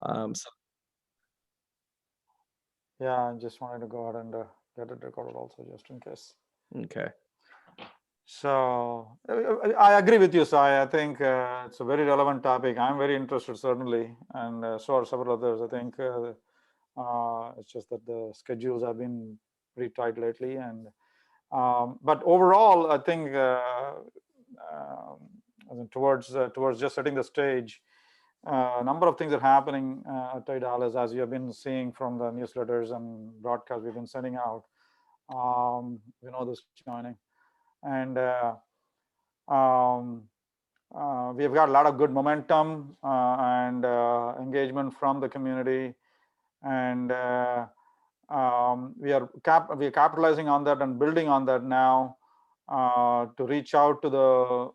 So, Yeah, I just wanted to go ahead and get it recorded also, just in case. okay. So I agree with you, Sai. I think it's a very relevant topic. I'm very interested, certainly, and so are several others. I think it's just that the schedules have been pretty tight lately, and but overall, I think towards just setting the stage, a number of things are happening at TiE, as you have been seeing from the newsletters and broadcasts we've been sending out. This joining, and um, we have got a lot of good momentum and engagement from the community, and we are capitalizing on that and building on that now to reach out to the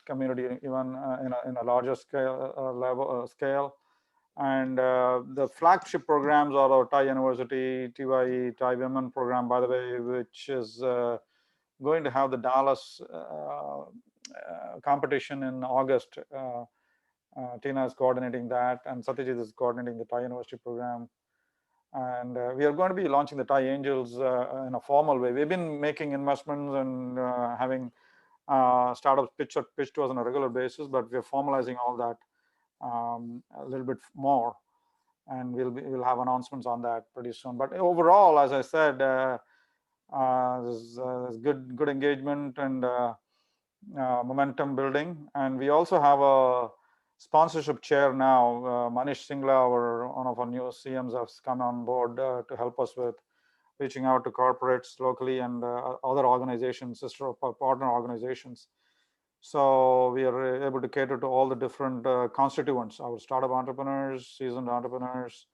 community even in a larger scale. And the flagship programs are our TiE University, TiE, TiE Women program, by the way, which is going to have the Dallas competition in August. Tina is coordinating that, and Satyajit is coordinating the TiE University program. And we are going to be launching the TiE Angels in a formal way. We've been making investments and having startups pitch to us on a regular basis, but we're formalizing all that a little bit more, and we'll have announcements on that pretty soon. But overall, as I said, there's good engagement and momentum building, and we also have a sponsorship chair now. Manish Singla, one of our new CMs, has come on board to help us with reaching out to corporates locally and other organizations, sister partner organizations. So we are able to cater to all the different constituents, our startup entrepreneurs, seasoned entrepreneurs,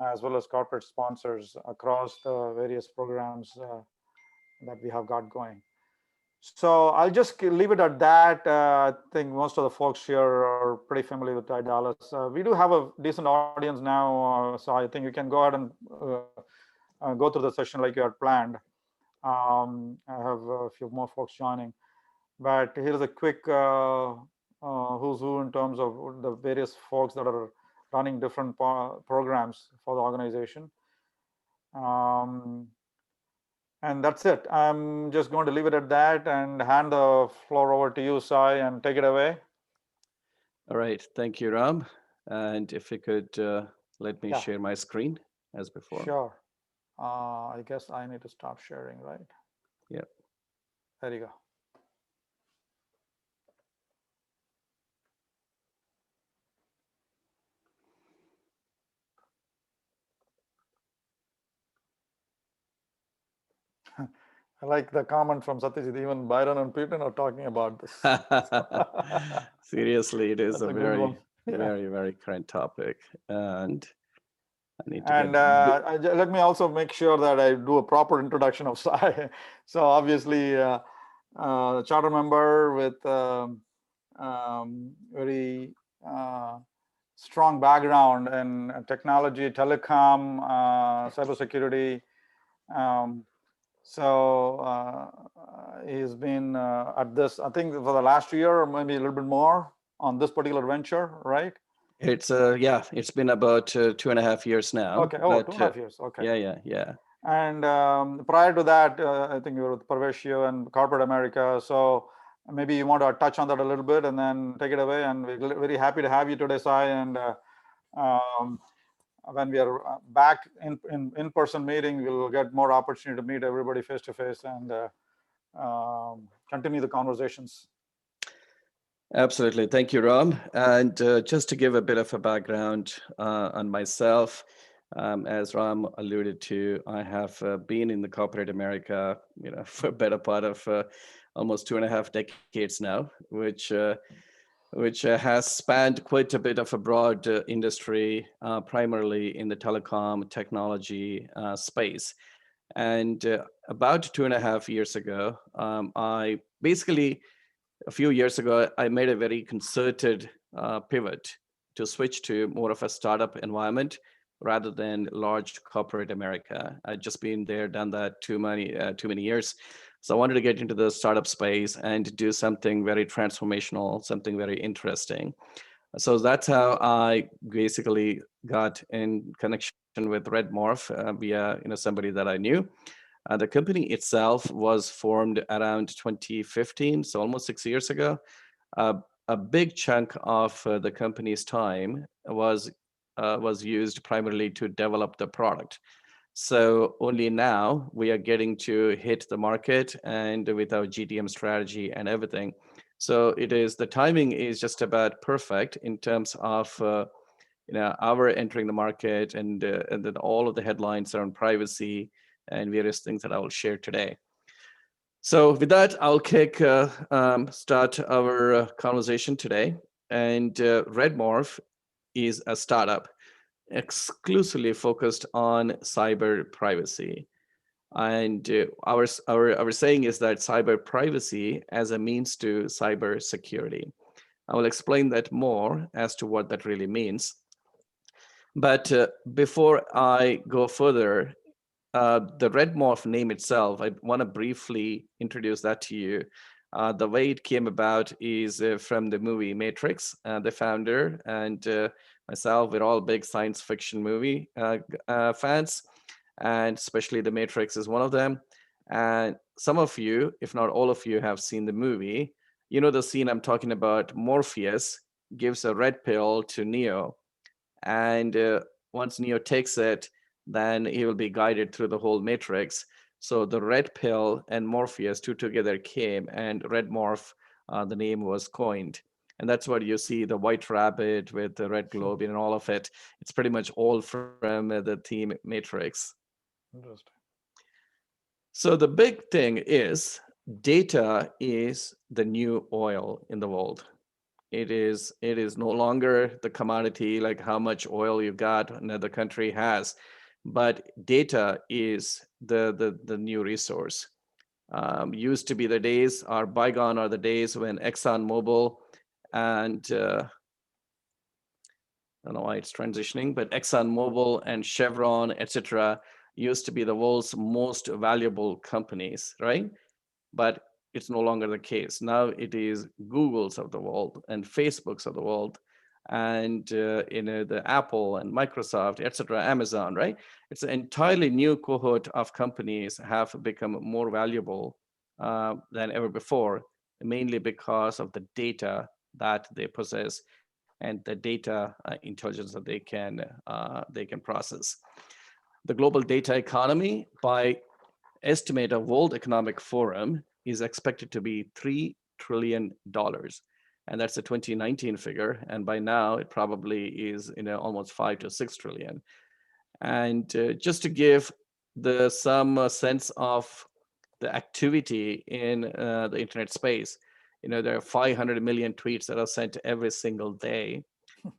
as well as corporate sponsors across the various programs that we have got going. So I'll just leave it at that. I think most of the folks here are pretty familiar with TiE Dallas. We do have a decent audience now, so I think you can go ahead and go through the session like you had planned. I have a few more folks joining, but here's a quick who's who in terms of the various folks that are running different programs for the organization. And that's it. I'm just going to leave it at that and hand the floor over to you, Sai, and take it away. All right. Thank you, Ram. And if you could let me Yeah, share my screen as before. sure. I guess I need to stop sharing, right? Yeah. There you go. I like the comment from Satyajit. Even Byron and Peter are talking about this. Seriously, it is That's a a good one. very, Yeah. very, very current topic. And I need to get. And let me also make sure that I do a proper introduction of Sai. So obviously, charter member with very strong background in technology, telecom, cybersecurity. So he's been at this, I think, for the last year or maybe a little bit more on this particular venture, right? It's it's been about 2.5 years now. Okay. Oh, But 2.5 years. Okay. yeah. And prior to that, I think you were with Parveshio and Corporate America. So maybe you want to touch on that a little bit and then take it away. And we're very happy to have you today, Sai. And um, when we are back in person meeting, we'll get more opportunity to meet everybody face to face and continue the conversations. Absolutely. Thank you, Ram. And just to give a bit of a background on myself, as Ram alluded to, I have been in the corporate America, for a better part of almost 2.5 decades now, which has spanned quite a bit of a broad industry, primarily in the telecom technology space. And about 2.5 years ago, I basically a few years ago, I made a very concerted pivot to switch to more of a startup environment rather than large corporate America. I'd just been there, done that too many years. So I wanted to get into the startup space and do something very transformational, something very interesting. So that's how I basically got in connection with Redmorph via somebody that I knew. The company itself was formed around 2015, so almost 6 years ago. Uh, a big chunk of the company's time was used primarily to develop the product. So only now we are getting to hit the market and with our GTM strategy and everything. So the timing is just about perfect in terms of our entering the market and then all of the headlines around privacy and various things that I will share today. So with that, I'll start our conversation today. And Redmorph is a startup exclusively focused on cyber privacy. And our saying is that cyber privacy as a means to cyber security. I will explain that more as to what that really means. But before I go further, the Redmorph name itself, I want to briefly introduce that to you. The way it came about is from the movie Matrix. The founder and myself, we're all big science fiction movie fans, and especially The Matrix is one of them. And some of you, if not all of you, have seen the movie. You know the scene I'm talking about. Morpheus gives a red pill to Neo, and once Neo takes it, then he will be guided through the whole matrix. So the red pill and Morpheus, two together came, and Red Morph, the name was coined. And that's what you see, the white rabbit with the red globe and all of it. It's pretty much all from the theme Matrix. Interesting. So the big thing is data is the new oil in the world. It is no longer the commodity like how much oil you got another country has, but data is the new resource. Used to be the days, are bygone are the days when ExxonMobil and I don't know why it's transitioning, but ExxonMobil and Chevron, etc., used to be the world's most valuable companies, right? But it's no longer the case. Now it is Google's of the world and Facebook's of the world, and the Apple and Microsoft, etc., Amazon, right? It's an entirely new cohort of companies have become more valuable than ever before, mainly because of the data that they possess and the data intelligence that they can process. The global data economy, by estimate of World Economic Forum, is expected to be $3 trillion. And that's a 2019 figure. And by now, it probably is almost 5 to 6 trillion. And just to give some sense of the activity in the internet space, there are 500 million tweets that are sent every single day,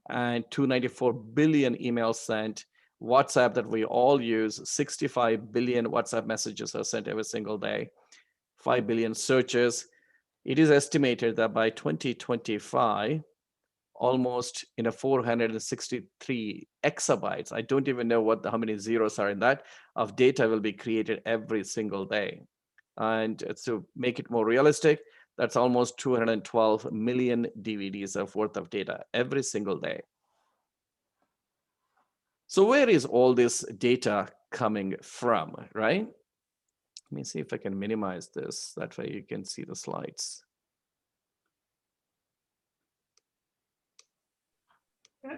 and 294 billion emails sent. WhatsApp that we all use, 65 billion WhatsApp messages are sent every single day, 5 billion searches. It is estimated that by 2025, almost 463 exabytes, I don't even know how many zeros are in that, of data will be created every single day. And to make it more realistic, that's almost 212 million DVDs of worth of data every single day. So where is all this data coming from, right? Let me see if I can minimize this. That way you can see the slides.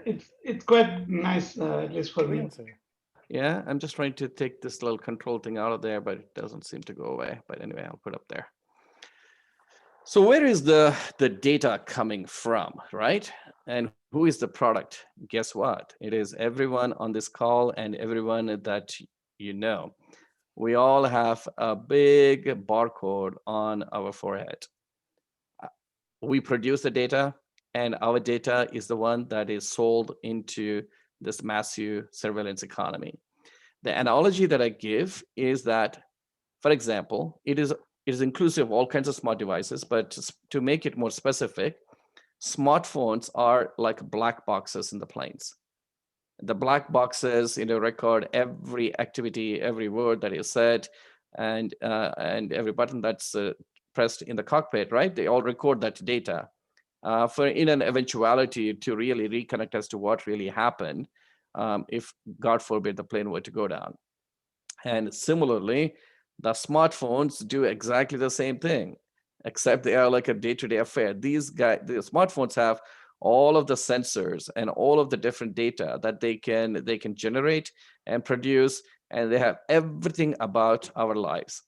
It's quite nice, at least for me. Yeah, I'm just trying to take this little control thing out of there, but it doesn't seem to go away. But anyway, I'll put it up there. So where is the data coming from, right? And who is the product? Guess what? It is everyone on this call and everyone that you know. We all have a big barcode on our forehead. We produce the data, and our data is the one that is sold into this massive surveillance economy. The analogy that I give is that, for example, it is inclusive of all kinds of smart devices, but to make it more specific, smartphones are like black boxes in the planes. The black boxes, record every activity, every word that is said, and every button that's pressed in the cockpit, right? They all record that data. for in an eventuality to really reconnect as to what really happened, if God forbid the plane were to go down. And similarly, the smartphones do exactly the same thing, except they are like a day-to-day affair. The smartphones have all of the sensors and all of the different data that they can generate and produce, and they have everything about our lives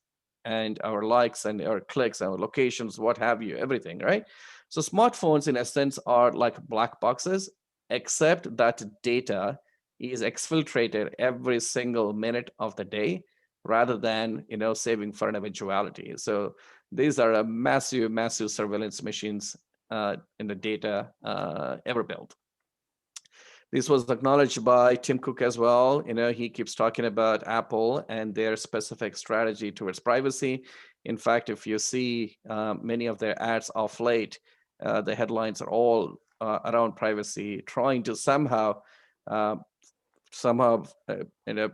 and our likes and our clicks, our locations, what have you, everything, right? So smartphones, in a sense, are like black boxes, except that data is exfiltrated every single minute of the day rather than saving for an eventuality. So these are a massive surveillance machines in the data ever built. This was acknowledged by Tim Cook as well. He keeps talking about Apple and their specific strategy towards privacy. In fact, if you see many of their ads off late, the headlines are all around privacy, trying to somehow uh,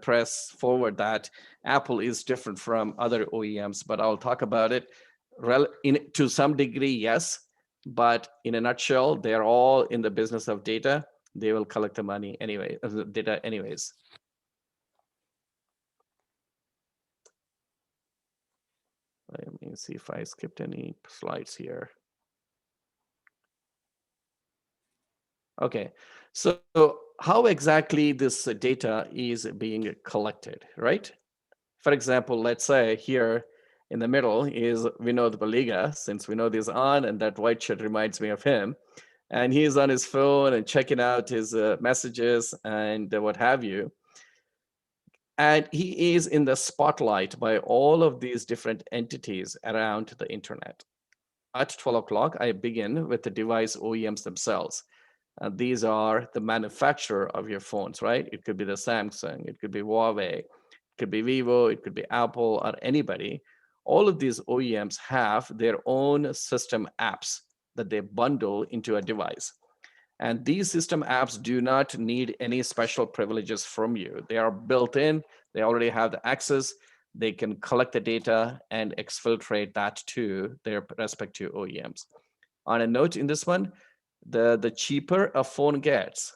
press forward that Apple is different from other OEMs. But I'll talk about it to some degree, yes. But in a nutshell, they're all in the business of data. They will collect the money anyway, the data anyways. Let me see if I skipped any slides here. Okay, so how exactly this data is being collected, right? For example, let's say here in the middle is Vinod Baliga, since Vinod is on, and that white shirt reminds me of him. And he's on his phone and checking out his messages and what have you. And he is in the spotlight by all of these different entities around the internet. At 12 o'clock, I begin with the device OEMs themselves. These are the manufacturer of your phones, right? It could be the Samsung, it could be Huawei, it could be Vivo, it could be Apple, or anybody. All of these OEMs have their own system apps that they bundle into a device. And these system apps do not need any special privileges from you. They are built in, they already have the access, they can collect the data and exfiltrate that to their respective OEMs. On a note in this one, the cheaper a phone gets,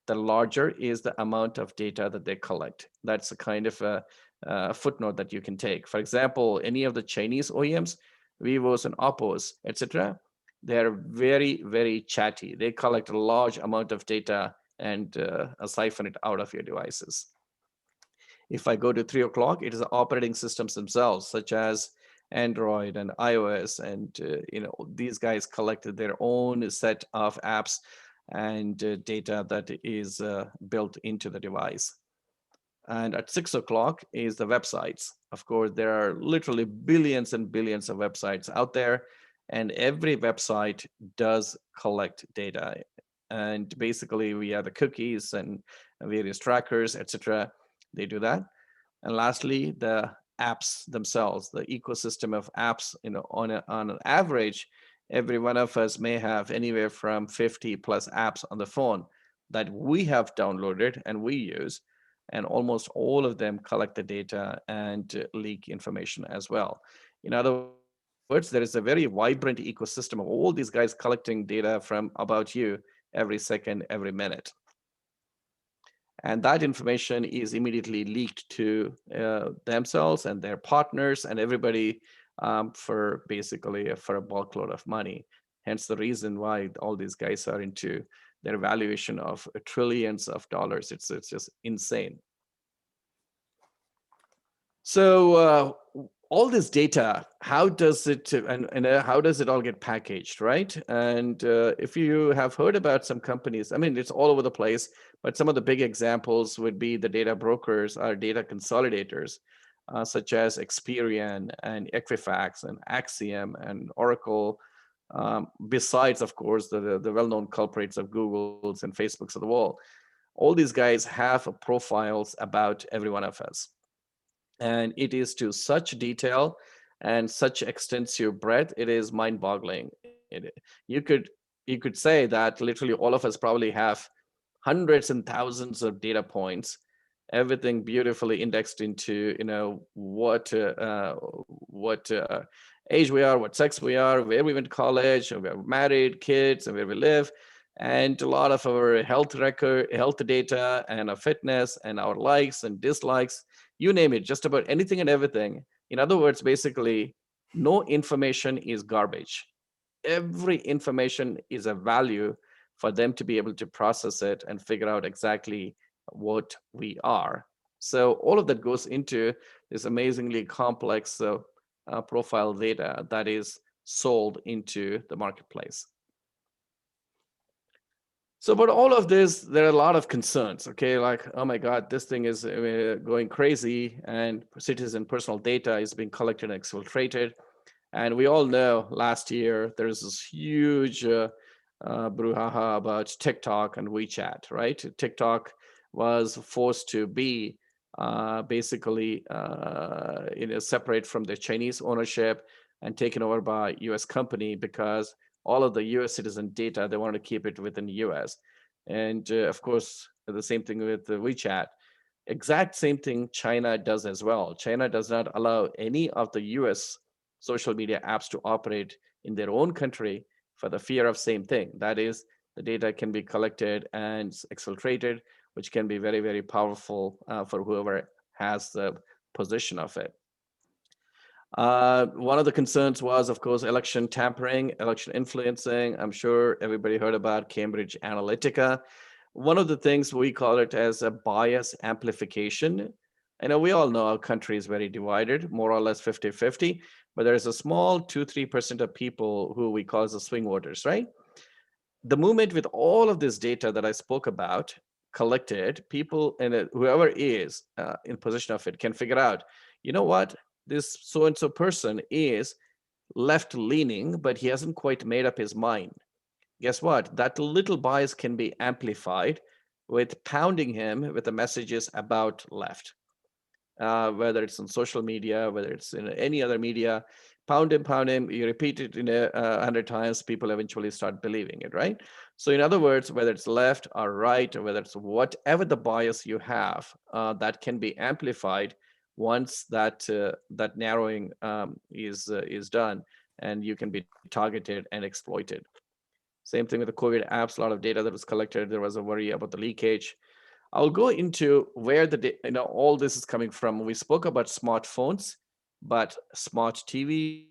the larger is the amount of data that they collect. That's a kind of a footnote that you can take. For example, any of the Chinese OEMs, Vivos and Oppos, etc., they're very chatty. They collect a large amount of data and siphon it out of your devices. If I go to 3 o'clock, it is the operating systems themselves, such as Android and iOS, and these guys collected their own set of apps and data that is built into the device. And at 6 o'clock is the websites. Of course, there are literally billions and billions of websites out there, and every website does collect data. And basically, we have the cookies and various trackers, etc. They do that. And lastly, the apps themselves, the ecosystem of apps. On an average, every one of us may have anywhere from 50 plus apps on the phone that we have downloaded and we use, and almost all of them collect the data and leak information as well. In other words, there is a very vibrant ecosystem of all these guys collecting data from about you every second, every minute. And that information is immediately leaked to themselves and their partners and everybody for basically for a bulk load of money. Hence the reason why all these guys are into their valuation of trillions of dollars. It's just insane. So all this data, how does it and how does it all get packaged, right? And if you have heard about some companies, I mean, it's all over the place, but some of the big examples would be the data brokers or data consolidators, such as Experian and Equifax and Axiom and Oracle. Besides, of course, the well-known culprits of Google's and Facebook's of the world. All these guys have profiles about every one of us. And it is to such detail and such extensive breadth, it is mind-boggling. You could say that literally all of us probably have hundreds and thousands of data points, everything beautifully indexed into what age we are, what sex we are, where we went to college, and we're married, kids, and where we live, and a lot of our health record, health data, and our fitness, and our likes and dislikes, you name it, just about anything and everything. In other words, basically, no information is garbage. Every information is a value for them to be able to process it and figure out exactly what we are. So all of that goes into this amazingly complex profile data that is sold into the marketplace. So, but all of this, there are a lot of concerns, okay? Like, oh my God, this thing is going crazy, and citizen personal data is being collected and exfiltrated. And we all know last year, there's this huge brouhaha about TikTok and WeChat, right? TikTok was forced to be basically separate from the Chinese ownership and taken over by US company, because all of the US citizen data, they wanted to keep it within the US. And of course, the same thing with the WeChat. Exact same thing China does as well. China does not allow any of the US social media apps to operate in their own country for the fear of same thing. That is, the data can be collected and exfiltrated, which can be very, very powerful for whoever has the position of it. One of the concerns was, of course, election tampering, election influencing. I'm sure everybody heard about Cambridge Analytica. One of the things we call it as a bias amplification. I know we all know our country is very divided, more or less 50-50, but there's a small 2-3% of people who we call as the swing voters, right? The moment with all of this data that I spoke about collected, people and whoever is in possession of it can figure out, you know what, this so-and-so person is left leaning, but he hasn't quite made up his mind. Guess what? That little bias can be amplified with pounding him with the messages about left. Whether it's on social media, whether it's in any other media, pound him, you repeat it 100 times, people eventually start believing it, right? So in other words, whether it's left or right, or whether it's whatever the bias you have, that can be amplified once that narrowing is done, and you can be targeted and exploited. Same thing with the COVID apps, a lot of data that was collected. There was a worry about the leakage. I'll go into where all this is coming from. We spoke about smartphones, but smart TVs,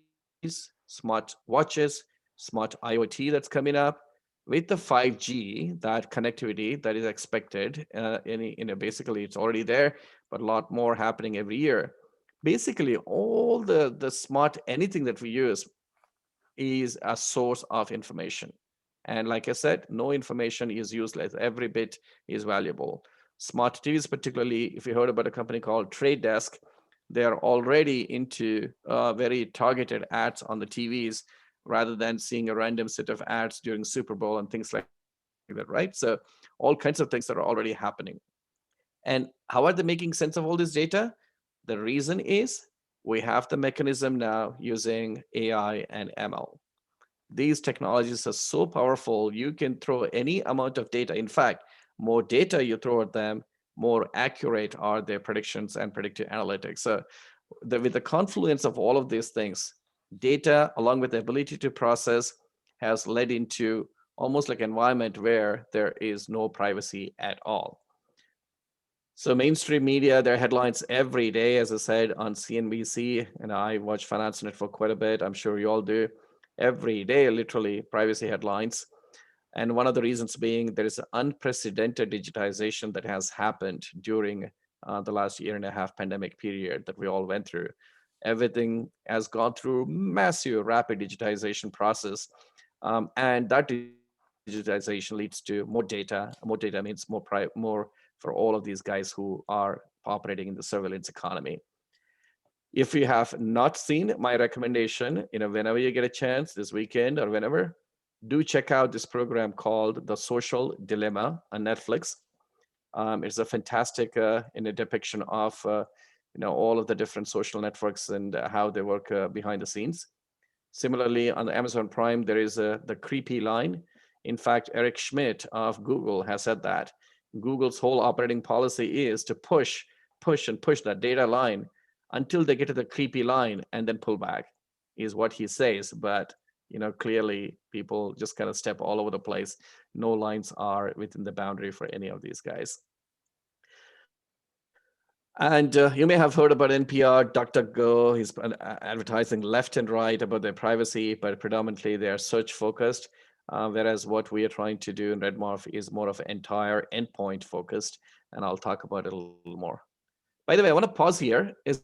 smart watches, smart IoT that's coming up with the 5G, that connectivity that is expected. Basically, it's already there, but a lot more happening every year. Basically, all the smart anything that we use is a source of information. And like I said, no information is useless. Every bit is valuable. Smart TVs, particularly, if you heard about a company called Trade Desk, they're already into very targeted ads on the TVs rather than seeing a random set of ads during Super Bowl and things like that, right? So all kinds of things that are already happening. And how are they making sense of all this data? The reason is we have the mechanism now using AI and ML. These technologies are so powerful, you can throw any amount of data. In fact, more data you throw at them, more accurate are their predictions and predictive analytics. So with the confluence of all of these things, data along with the ability to process has led into almost like an environment where there is no privacy at all. So mainstream media, their headlines every day, as I said, on CNBC, and I watch Finance Network quite a bit. I'm sure you all do. Every day, literally, privacy headlines. And one of the reasons being there is an unprecedented digitization that has happened during the last year and a half pandemic period that we all went through. Everything has gone through massive, rapid digitization process. And that digitization leads to more data. More data means more for all of these guys who are operating in the surveillance economy. If you have not seen my recommendation, whenever you get a chance this weekend or whenever, do check out this program called The Social Dilemma on Netflix. It's a fantastic depiction of all of the different social networks and how they work behind the scenes. Similarly, on the Amazon Prime, there is the creepy line. In fact, Eric Schmidt of Google has said that Google's whole operating policy is to push that data line until they get to the creepy line and then pull back. is what he says, but clearly people just kind of step all over the place. No lines are within the boundary for any of these guys. And you may have heard about NPR, DuckDuckGo. He's advertising left and right about their privacy, but predominantly they are search focused. Whereas what we are trying to do in Redmorph is more of an entire endpoint focused, and I'll talk about it a little more. By the way, I want to pause here. Is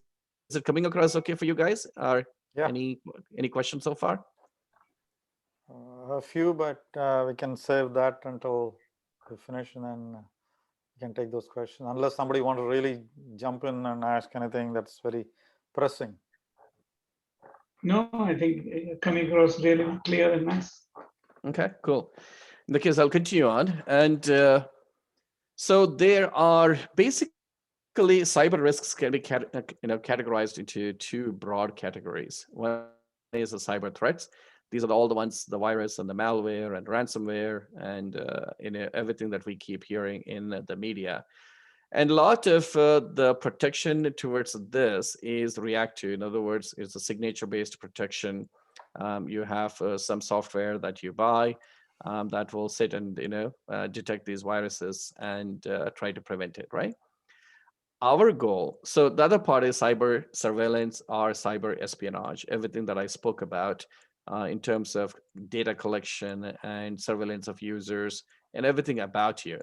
it coming across okay for you guys? Or Yeah, any questions so far? a few, but we can save that until we finish, and then we can take those questions. Unless somebody want to really jump in and ask anything that's very pressing. No, I think coming across really clear and nice. Okay, cool. In the case, I'll continue on. And so there are basically cyber risks can be categorized into two broad categories. One is the cyber threats. These are all the ones, the virus and the malware and ransomware and everything that we keep hearing in the media. And a lot of the protection towards this is reactive. In other words, it's a signature-based protection. You have some software that you buy that will sit and detect these viruses and try to prevent it, right? Our goal, so the other part is cyber surveillance or cyber espionage, everything that I spoke about in terms of data collection and surveillance of users and everything about you.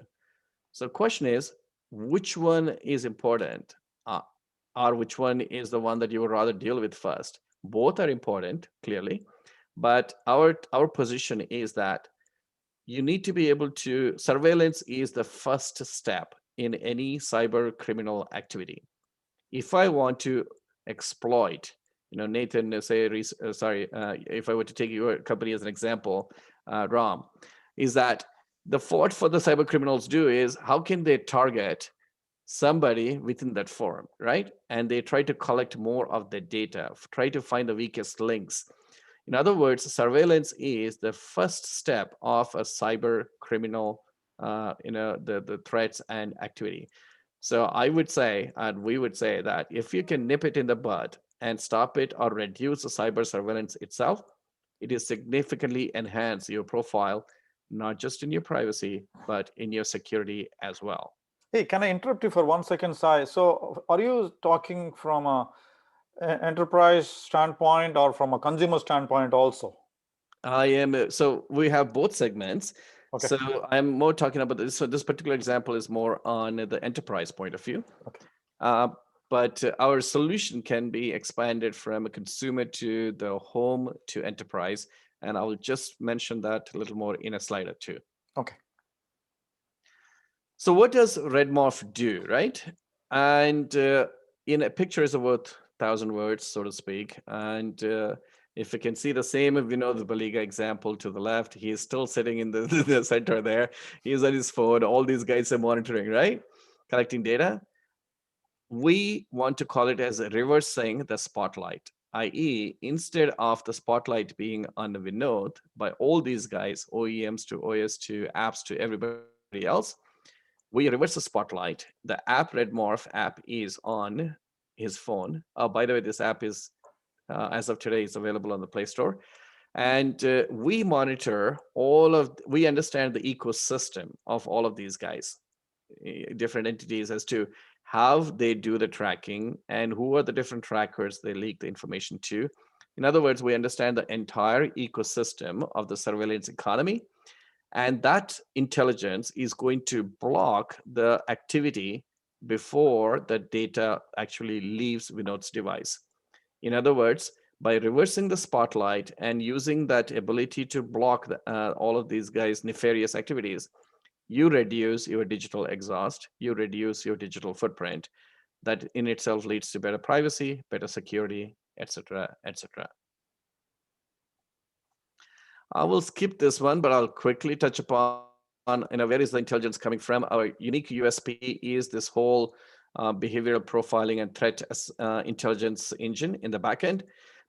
So the question is, which one is important, or which one is the one that you would rather deal with first? Both are important, clearly, but our position is that you need to be able to, surveillance is the first step in any cyber criminal activity. If I want to exploit, Nathan, if I were to take your company as an example, Ram, is that what for the cyber criminals do is how can they target somebody within that forum, right? And they try to collect more of the data, try to find the weakest links. In other words, surveillance is the first step of a cyber criminal, the threats and activity. So I would say, and we would say that if you can nip it in the bud and stop it or reduce the cyber surveillance itself, it is significantly enhance your profile, not just in your privacy, but in your security as well. Hey, can I interrupt you for 1 second, Sai? So are you talking from a enterprise standpoint or from a consumer standpoint also? I am. So we have both segments. Okay. So I'm more talking about this. So this particular example is more on the enterprise point of view. Okay. But our solution can be expanded from a consumer to the home to enterprise. And I will just mention that a little more in a slide or two. Okay. So what does Redmorph do, right? And in a picture is worth 1,000 words, so to speak. And if you can see the same, the Baliga example to the left, he is still sitting in the center there. He's on his phone. All these guys are monitoring, right? Collecting data. We want to call it as reversing the spotlight, i.e., instead of the spotlight being on the Vinod by all these guys, OEMs to OS to apps to everybody else, we reverse the spotlight. The app Redmorph app is on his phone. By the way, this app is, as of today, is available on the Play Store. And we monitor we understand the ecosystem of all of these guys, different entities as to how they do the tracking and who are the different trackers they leak the information to. In other words, we understand the entire ecosystem of the surveillance economy. And that intelligence is going to block the activity before the data actually leaves Vinod's device. In other words, by reversing the spotlight and using that ability to block all of these guys' nefarious activities, you reduce your digital exhaust, you reduce your digital footprint. That in itself leads to better privacy, better security, etc., etc. I will skip this one, but I'll quickly touch upon, where is the intelligence coming from? Our unique USP is this whole behavioral profiling and threat intelligence engine in the backend.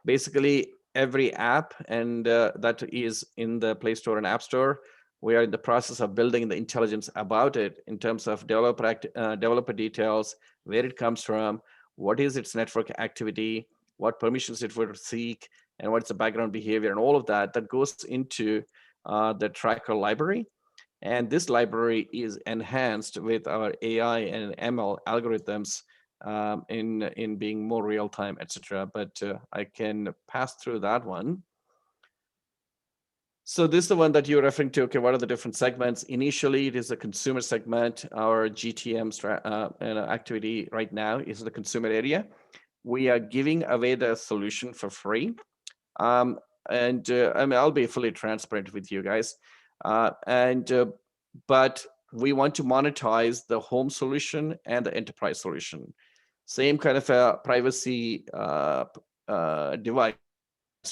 Basically, every app and that is in the Play Store and App Store, we are in the process of building the intelligence about it in terms of developer details, where it comes from, what is its network activity, what permissions it would seek, and what's the background behavior and all of that, that goes into the tracker library. And this library is enhanced with our AI and ML algorithms in being more real time, etc. But I can pass through that one. So this is the one that you're referring to. Okay, what are the different segments? Initially, it is a consumer segment. Our GTM activity right now is the consumer area. We are giving away the solution for free. I mean, I'll be fully transparent with you guys. But we want to monetize the home solution and the enterprise solution. Same kind of a privacy device,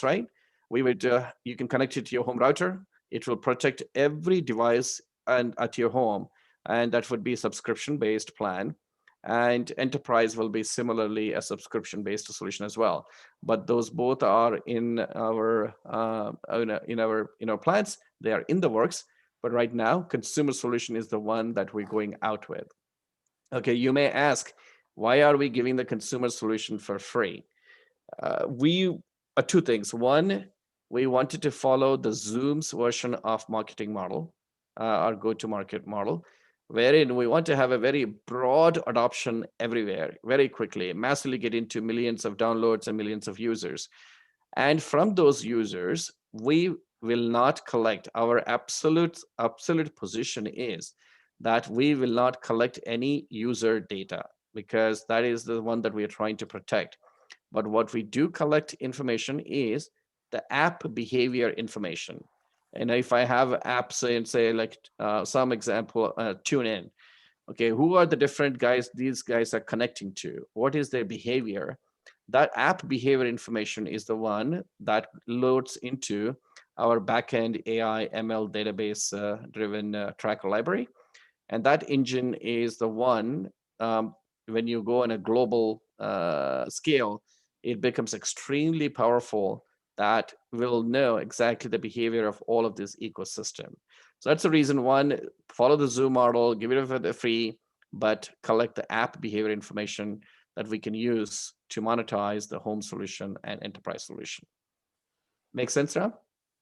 right? We would you can connect it to your home router. It will protect every device and at your home, and that would be a subscription-based plan. And enterprise will be similarly a subscription-based solution as well. But those both are in our plans. They are in the works. But right now, consumer solution is the one that we're going out with. Okay, you may ask, why are we giving the consumer solution for free? Two things. One, we wanted to follow the Zoom's version of marketing model, our go-to-market model, wherein we want to have a very broad adoption everywhere, very quickly, massively get into millions of downloads and millions of users. And from those users, we will not collect. Our absolute position is that we will not collect any user data, because that is the one that we are trying to protect. But what we do collect information is the app behavior information. And if I have apps, say like some example, tune in. Okay, who are the different guys these guys are connecting to? What is their behavior? That app behavior information is the one that loads into our backend AI ML database driven tracker library. And that engine is the one, when you go on a global scale, it becomes extremely powerful, that will know exactly the behavior of all of this ecosystem. So that's the reason. One, follow the Zoom model, give it for the free, but collect the app behavior information that we can use to monetize the home solution and enterprise solution. Make sense, Ram?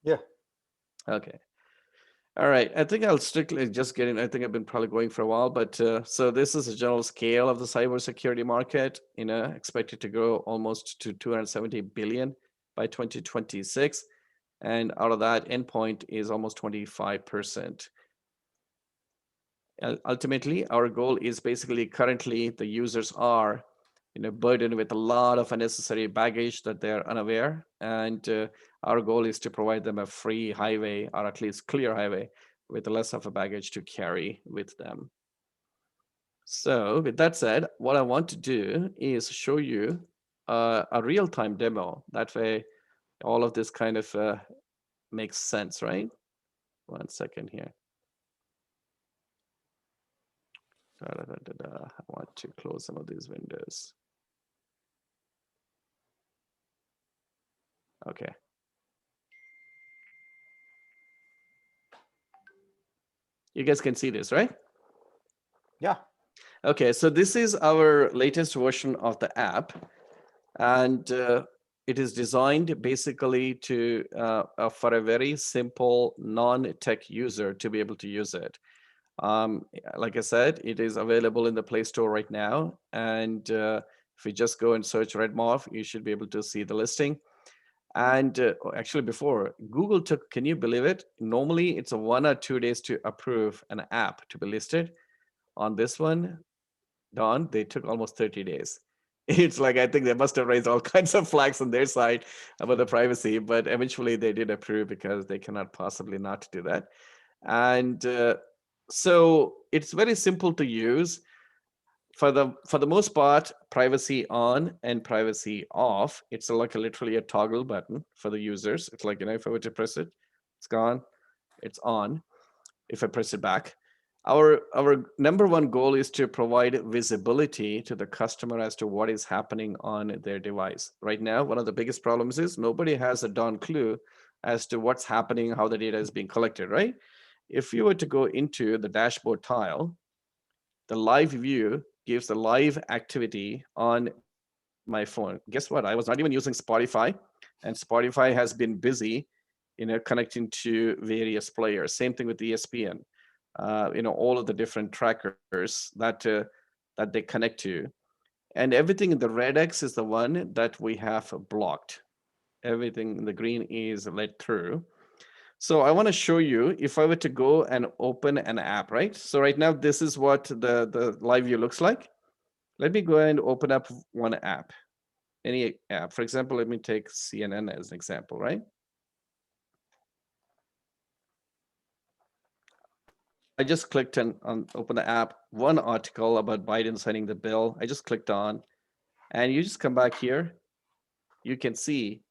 Yeah. Okay. All right, I think I'll strictly just get in. I think I've been probably going for a while, but so this is a general scale of the cybersecurity market, expected to grow almost to 270 billion by 2026. And out of that, endpoint is almost 25%. Ultimately, our goal is basically currently the users are burdened with a lot of unnecessary baggage that they're unaware. And our goal is to provide them a free highway, or at least clear highway, with less of a baggage to carry with them. So with that said, what I want to do is show you a real-time demo. That way, all of this kind of makes sense, right? 1 second here. I want to close some of these windows. Okay. You guys can see this, right? Yeah. Okay, so this is our latest version of the app, and it is designed basically to for a very simple non-tech user to be able to use it. Like I said, it is available in the Play Store right now, and if you just go and search Redmorph, you should be able to see the listing. And actually, before Google took, can you believe it? Normally, it's a 1 or 2 days to approve an app to be listed. On this one, Don, they took almost 30 days. It's like, I think they must have raised all kinds of flags on their side about the privacy, but eventually they did approve, because they cannot possibly not do that. And so it's very simple to use. For the most part, privacy on and privacy off. It's like literally a toggle button for the users. It's like, if I were to press it, it's gone, it's on. If I press it back, our number one goal is to provide visibility to the customer as to what is happening on their device. Right now, one of the biggest problems is nobody has a darn clue as to what's happening, how the data is being collected, right? If you were to go into the dashboard tile, the live view gives the live activity on my phone. Guess what? I was not even using Spotify. And Spotify has been busy, connecting to various players. Same thing with ESPN. All of the different trackers that they connect to, and everything in the red X is the one that we have blocked. Everything in the green is let through. So I want to show you if I were to go and open an app, right? So right now, this is what the live view looks like. Let me go and open up one app, any app. For example, let me take CNN as an example, right? I just clicked on open the app, one article about Biden signing the bill. I just clicked on, and you just come back here. You can see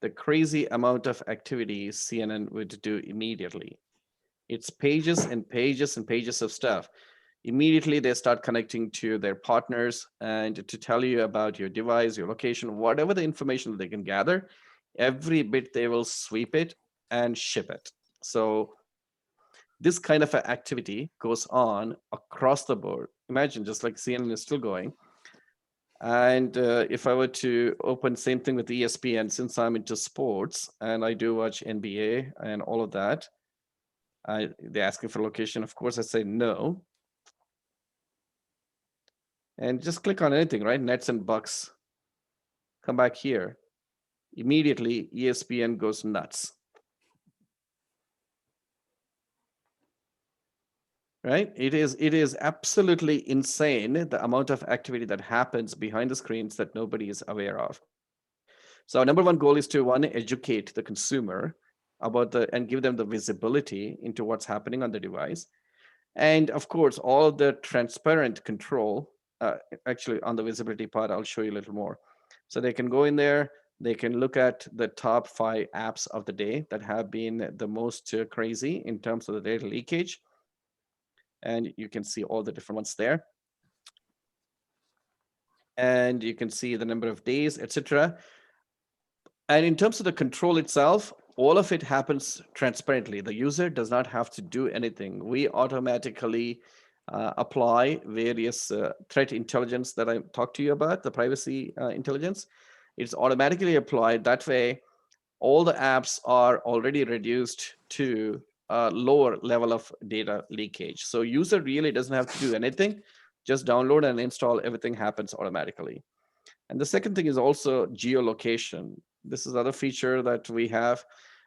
the crazy amount of activities CNN would do immediately. It's pages and pages and pages of stuff. Immediately, they start connecting to their partners and to tell you about your device, your location, whatever the information they can gather, every bit they will sweep it and ship it. So this kind of activity goes on across the board. Imagine just like CNN is still going. And if I were to open same thing with ESPN, since I'm into sports and I do watch NBA and all of that, they're asking for location. Of course, I say no. And just click on anything, right? Nets and Bucks. Come back here. Immediately, ESPN goes nuts. Right? It is absolutely insane the amount of activity that happens behind the screens that nobody is aware of. So our number one goal is to one, educate the consumer about and give them the visibility into what's happening on the device. And of course, all the transparent control, actually on the visibility part, I'll show you a little more. So they can go in there, they can look at the top 5 apps of the day that have been the most crazy in terms of the data leakage. And you can see all the different ones there. And you can see the number of days, etc. And in terms of the control itself, all of it happens transparently. The user does not have to do anything. We automatically apply various threat intelligence that I talked to you about, the privacy intelligence. It's automatically applied. That way, all the apps are already reduced to a lower level of data leakage. So user really doesn't have to do anything. Just download and install. Everything happens automatically. And the second thing is also geolocation. This is another feature that we have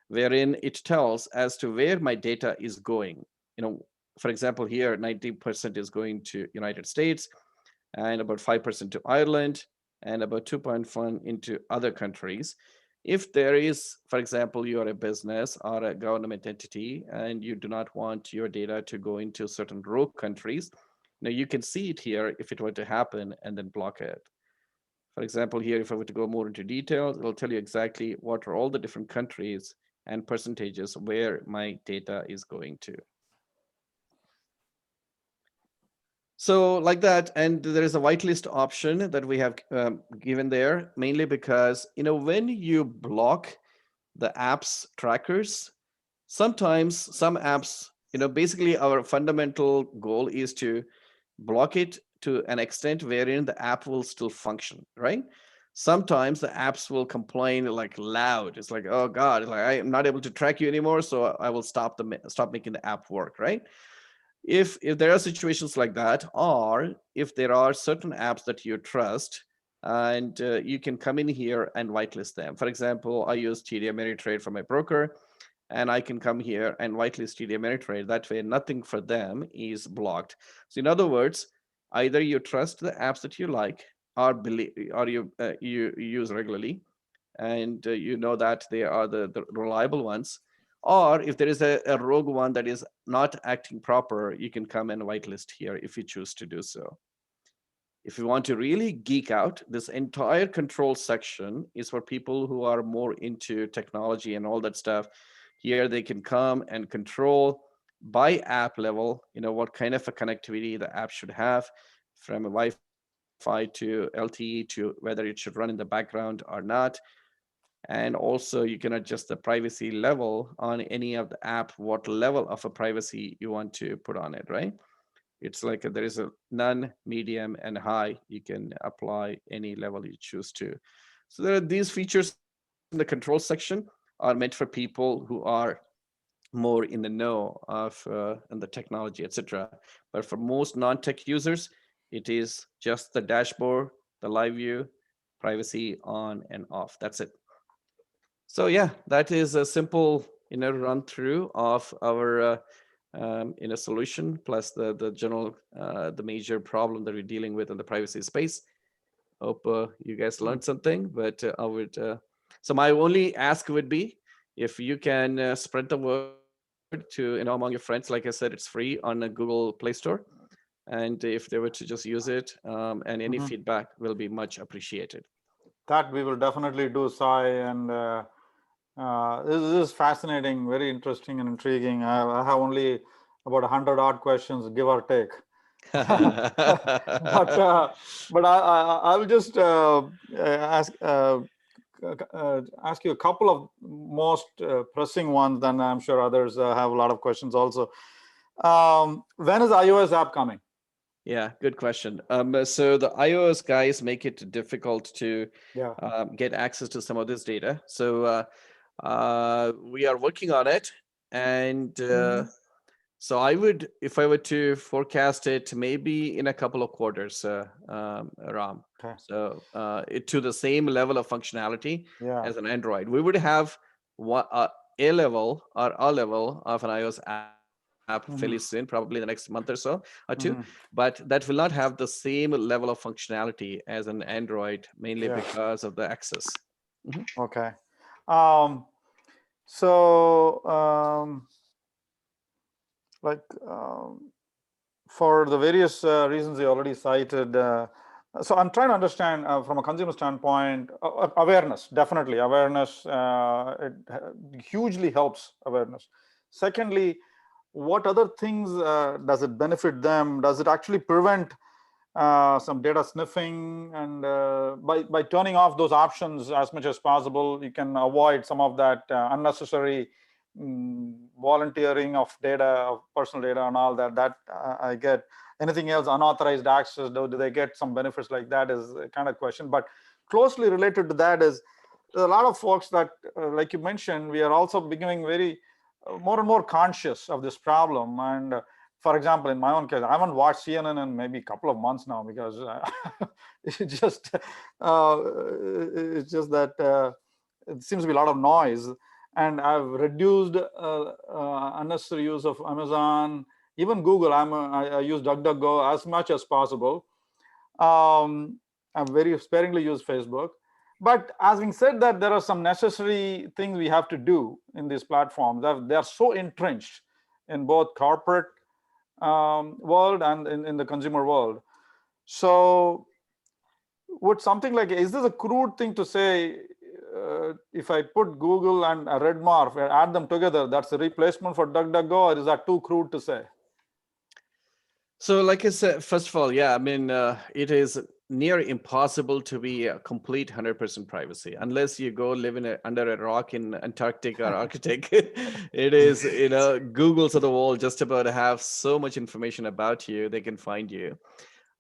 wherein it tells as to where my data is going. For example, here 90% is going to United States and about 5% to Ireland and about 2.1 into other countries. If there is, for example, you are a business or a government entity and you do not want your data to go into certain rogue countries, you can see it here if it were to happen and then block it. For example, here, if I were to go more into details, it'll tell you exactly what are all the different countries and percentages where my data is going to. So like that, and there is a whitelist option that we have given there, mainly because, when you block the apps trackers, sometimes some apps, basically our fundamental goal is to block it to an extent wherein the app will still function, right? Sometimes the apps will complain like loud. It's like, oh God, it's like I am not able to track you anymore, so I will stop making the app work, right? If there are situations like that, or if there are certain apps that you trust, and you can come in here and whitelist them. For example, I use TD Ameritrade for my broker, and I can come here and whitelist TD Ameritrade. That way, nothing for them is blocked. So in other words, either you trust the apps that you like, or you use regularly, and you know that they are the reliable ones. Or if there is a rogue one that is not acting proper, you can come and whitelist here if you choose to do so. If you want to really geek out, this entire control section is for people who are more into technology and all that stuff. Here they can come and control by app level, what kind of a connectivity the app should have, from a Wi-Fi to LTE to whether it should run in the background or not. And also you can adjust the privacy level on any of the app, what level of a privacy you want to put on it, right? It's like there is a none, medium, and high. You can apply any level you choose to. So there are these features in here. in the control section are meant for people who are more in the know of and the technology, etc. But for most non-tech users, it is just the dashboard, the live view, privacy on and off. That's it. So yeah, that is a simple run through of our solution plus the general the major problem that we're dealing with in the privacy space. Hope you guys learned something, but I would. So my only ask would be if you can spread the word to among your friends. Like I said, it's free on the Google Play Store, and if they were to just use it, and any feedback will be much appreciated. That we will definitely do, Sai, and this is fascinating, very interesting and intriguing. I have only about 100 odd questions, give or take. but I will just ask you a couple of most pressing ones. Then I'm sure others have a lot of questions also. When is iOS app coming? Yeah, good question. So the iOS guys make it difficult to get access to some of this data. So we are working on it, and so I would, if I were to forecast it, maybe in a couple of quarters, Ram. Okay. So to the same level of functionality as an Android, we would have a level or a level of an iOS app fairly soon, probably the next month or so or two. But that will not have the same level of functionality as an Android, mainly because of the access. Okay. For the various reasons you already cited, so I'm trying to understand from a consumer standpoint, awareness, definitely awareness, it hugely helps awareness. Secondly, what other things does it benefit them? Does it actually prevent some data sniffing? And by turning off those options as much as possible, you can avoid some of that unnecessary volunteering of data, of personal data and all that I get. Anything else, unauthorized access, do they get some benefits like that is a kind of question. But closely related to that is a lot of folks that, like you mentioned, we are also becoming very more and more conscious of this problem. And for example, in my own case, I haven't watched CNN in maybe a couple of months now because it's just that it seems to be a lot of noise. And I've reduced unnecessary use of Amazon, even Google. I use DuckDuckGo as much as possible. I very sparingly use Facebook. But as being said that, there are some necessary things we have to do in these platforms. They are so entrenched in both corporate world and in the consumer world. So would something like, is this a crude thing to say, if I put Google and Redmorph, add them together, that's a replacement for DuckDuckGo, or is that too crude to say? So like I said, first of all, yeah, I mean, it is near impossible to be a complete 100% privacy unless you go live under a rock in Antarctica or Arctic. It is, Google's of the world just about to have so much information about you, they can find you.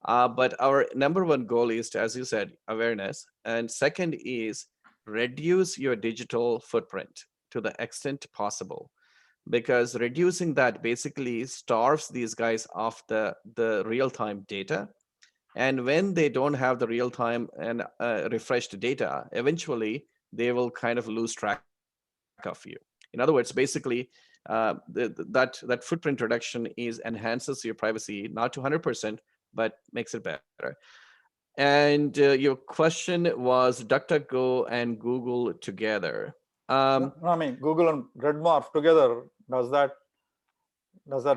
But our number one goal is to, as you said, awareness. And second is reduce your digital footprint to the extent possible, because reducing that basically starves these guys of the real-time data. And when they don't have the real-time and refreshed data, eventually they will kind of lose track of you. In other words, basically, that footprint reduction enhances your privacy, not to 100%, but makes it better. And your question was DuckDuckGo and Google together. I mean, Google and Redmorph together, does that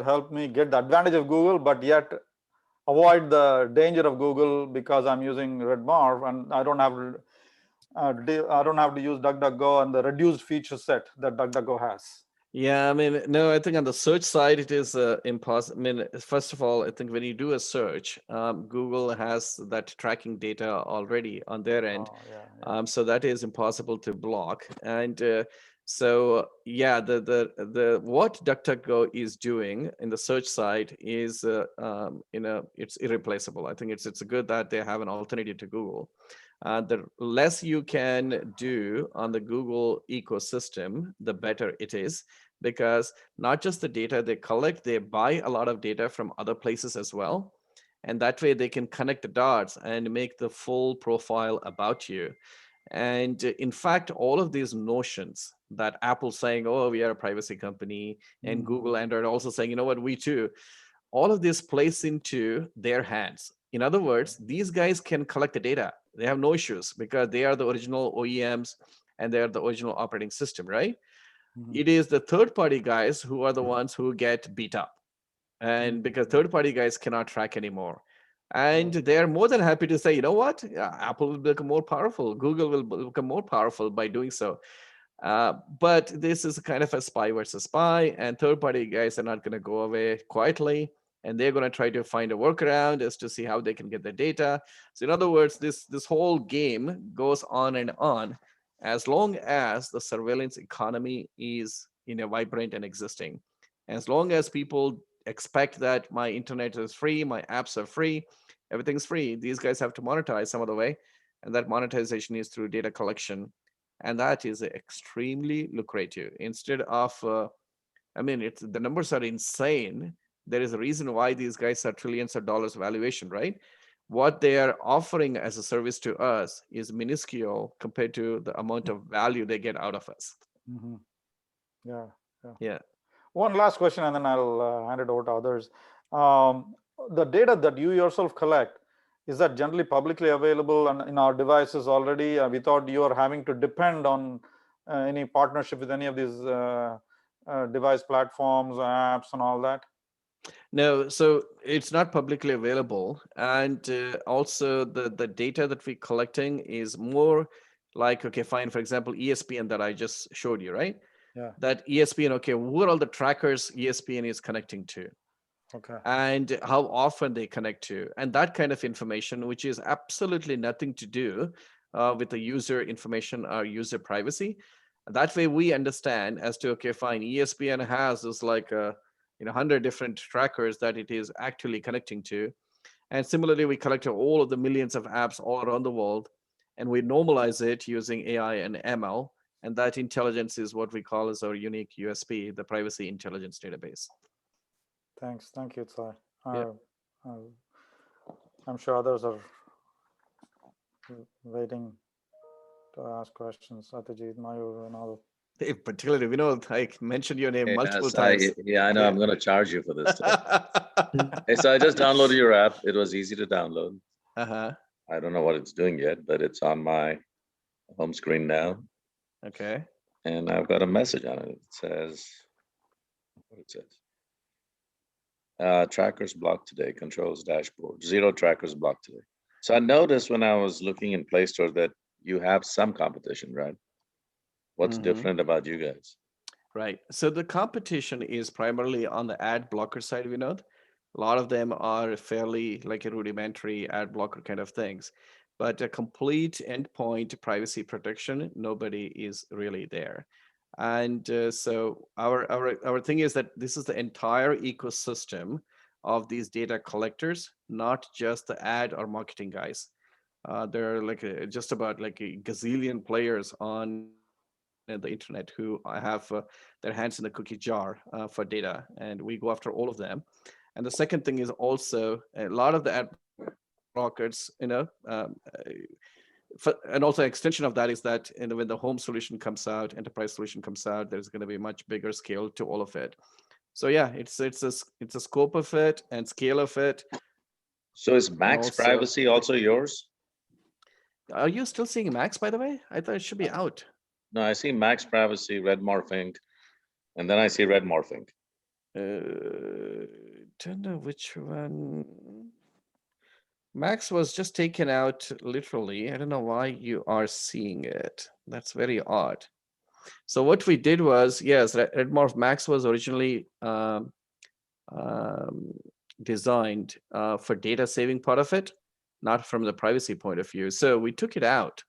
help me get the advantage of Google, but yet avoid the danger of Google because I'm using Redmorph and I don't have to use DuckDuckGo and the reduced feature set that DuckDuckGo has? Yeah, I mean, no, I think on the search side, it is impossible. I mean, first of all, I think when you do a search, Google has that tracking data already on their end. So that is impossible to block. And So yeah, the what DuckDuckGo is doing in the search side is it's irreplaceable. I think it's good that they have an alternative to Google. The less you can do on the Google ecosystem, the better it is, because not just the data they collect, they buy a lot of data from other places as well. And that way they can connect the dots and make the full profile about you. And in fact, all of these notions that Apple saying, oh, we are a privacy company, and Google, Android also saying, you know what, we too, all of this plays into their hands. In other words, these guys can collect the data. They have no issues because they are the original OEMs and they're the original operating system, right? It is the third-party guys who are the ones who get beat up. And because third-party guys cannot track anymore. And they're more than happy to say, you know what, Apple will become more powerful. Google will become more powerful by doing so. But this is kind of a spy versus spy, and third-party guys are not going to go away quietly, and they're going to try to find a workaround as to see how they can get the data. So in other words, this whole game goes on and on as long as the surveillance economy is vibrant and existing. As long as people expect that my internet is free, my apps are free, everything's free, these guys have to monetize some other way, and that monetization is through data collection, and that is extremely lucrative. Instead of the numbers are insane. There is a reason why these guys are trillions of dollars valuation, right? What they are offering as a service to us is minuscule compared to the amount of value they get out of us. Yeah. One last question, and then I'll hand it over to others. The data that you yourself collect, is that generally publicly available in our devices already, without you are having to depend on any partnership with any of these device platforms, apps, and all that? No, so it's not publicly available. And also the data that we're collecting is more like, okay, fine, for example, ESPN that I just showed you, right? Yeah. That ESPN, okay, what are all the trackers ESPN is connecting to? Okay. And how often they connect to, and that kind of information, which is absolutely nothing to do with the user information or user privacy. That way we understand as to, okay, fine, ESPN has this like 100 different trackers that it is actually connecting to. And similarly, we collect all of the millions of apps all around the world, and we normalize it using AI and ML. And that intelligence is what we call as our unique USP, the Privacy Intelligence Database. Thanks. Thank you, Sai. Yeah. I'm sure others are waiting to ask questions. Satyajit, Mayur, and all. Particularly, I mentioned your name multiple Sai, times. yeah, I know. I'm going to charge you for this today. Hey, so I just downloaded your app. It was easy to download. I don't know what it's doing yet, but it's on my home screen now. Okay. And I've got a message on it. It says, what it says? Trackers blocked today, controls dashboard, 0 trackers blocked today. So I noticed when I was looking in Play Store that you have some competition, right? What's different about you guys? Right. So the competition is primarily on the ad blocker side, Vinod. A lot of them are fairly like a rudimentary ad blocker kind of things. But a complete endpoint privacy protection, nobody is really there. And so our thing is that this is the entire ecosystem of these data collectors, not just the ad or marketing guys. There are like just about like a gazillion players on the internet who have their hands in the cookie jar for data, and we go after all of them. And the second thing is also a lot of the ad blockers, and also an extension of that is that when the home solution comes out, enterprise solution comes out, there's going to be a much bigger scale to all of it. So yeah, it's a scope of it and scale of it. So is Max Privacy also yours? Are you still seeing Max, by the way? I thought it should be out. No, I see Max Privacy, Redmorph Inc., and then I see Redmorph Inc. Don't know which one. Max was just taken out literally. I don't know why you are seeing it. That's very odd. So what we did was, yes, Redmorph Max was originally designed for data saving part of it, not from the privacy point of view. So we took it out.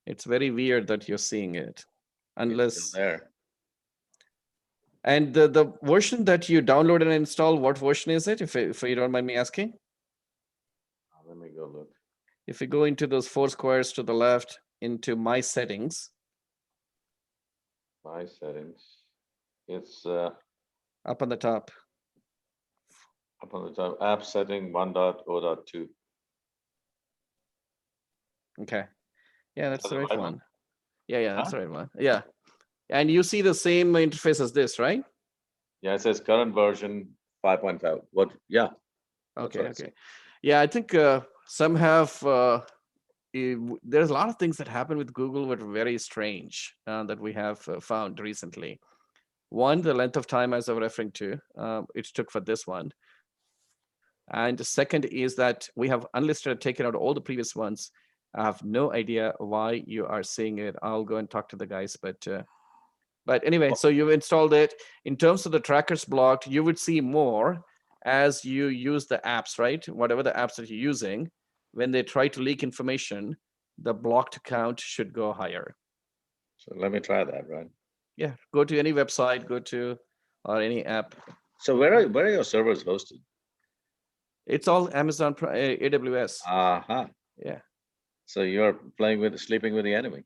It's very weird that you're seeing it, unless it's still there. And the version that you download and install, what version is it, if you don't mind me asking? Let me go look. If you go into those 4 squares to the left, into My Settings. My settings. It's Up on the top. up on the top. App setting 1.0.2. Okay. Yeah, that's the right one. Huh? Yeah, that's the right one. Yeah. And you see the same interface as this, right? Yeah, it says current version 5.5. What? Yeah. Okay. Yeah, I think some have. There's a lot of things that happen with Google that are very strange that we have found recently. One, the length of time, as I was referring to, it took for this one. And the second is that we have unlisted and taken out all the previous ones. I have no idea why you are seeing it. I'll go and talk to the guys, but anyway, so you've installed it. In terms of the trackers blocked, you would see more as you use the apps, right? Whatever the apps that you're using, when they try to leak information, the blocked count should go higher. So let me try that, right? Yeah, go to any website, or any app. So where are your servers hosted? It's all Amazon AWS. Uh-huh. Yeah. So you're sleeping with the enemy.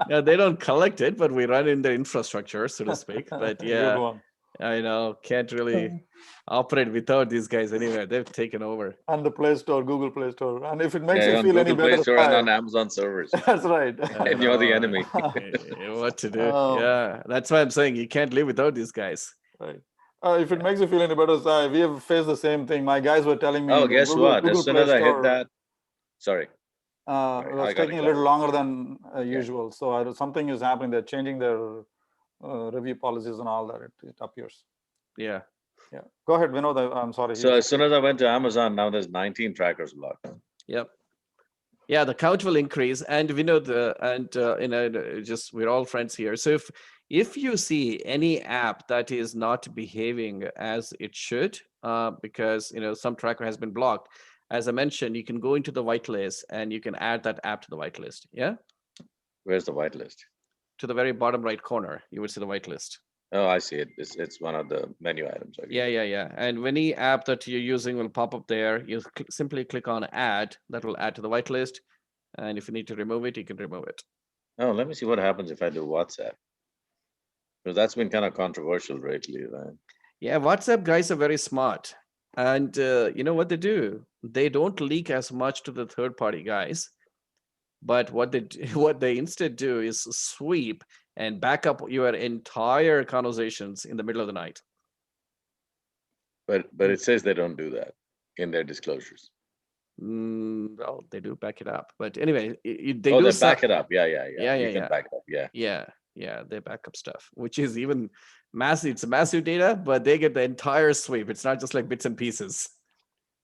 No, they don't collect it, but we run in the infrastructure, so to speak. But yeah, Good one. I know, can't really operate without these guys anyway. They've taken over. And the Play Store, Google Play Store. And if it makes Yeah, you on feel any Google Play better, Store and Sai, on Amazon servers. that's right. And you're the enemy. What to do? Oh. Yeah, that's why I'm saying you can't live without these guys. Right. If it makes you feel any better, Sai, we have faced the same thing. My guys were telling me. Oh, guess what? As soon as I hit that, sorry. It was taking a little longer than usual. So something is happening. They're changing their review policies and all that. It appears. Yeah. Yeah. Go ahead, Vinod. I'm sorry. So as soon as I went to Amazon, now there's 19 trackers blocked. Yep. Yeah, the count will increase, and we know just we're all friends here. So if you see any app that is not behaving as it should, because some tracker has been blocked, as I mentioned, you can go into the whitelist and you can add that app to the whitelist. Yeah. Where's the whitelist? To the very bottom right corner, you would see the whitelist. Oh, I see it. It's one of the menu items. Yeah. And any app that you're using will pop up there. You simply click on add. That will add to the whitelist. And if you need to remove it, you can remove it. Oh, let me see what happens if I do WhatsApp. Because that's been kind of controversial lately, right? Yeah, WhatsApp guys are very smart. And you know what they do? They don't leak as much to the third-party guys. But what they instead do is sweep and back up your entire conversations in the middle of the night. But it says they don't do that in their disclosures. Well, they do back it up. But anyway, they back it up. Yeah. You can back it up. Yeah, they back up stuff, which is even massive. It's a massive data, but they get the entire sweep. It's not just like bits and pieces.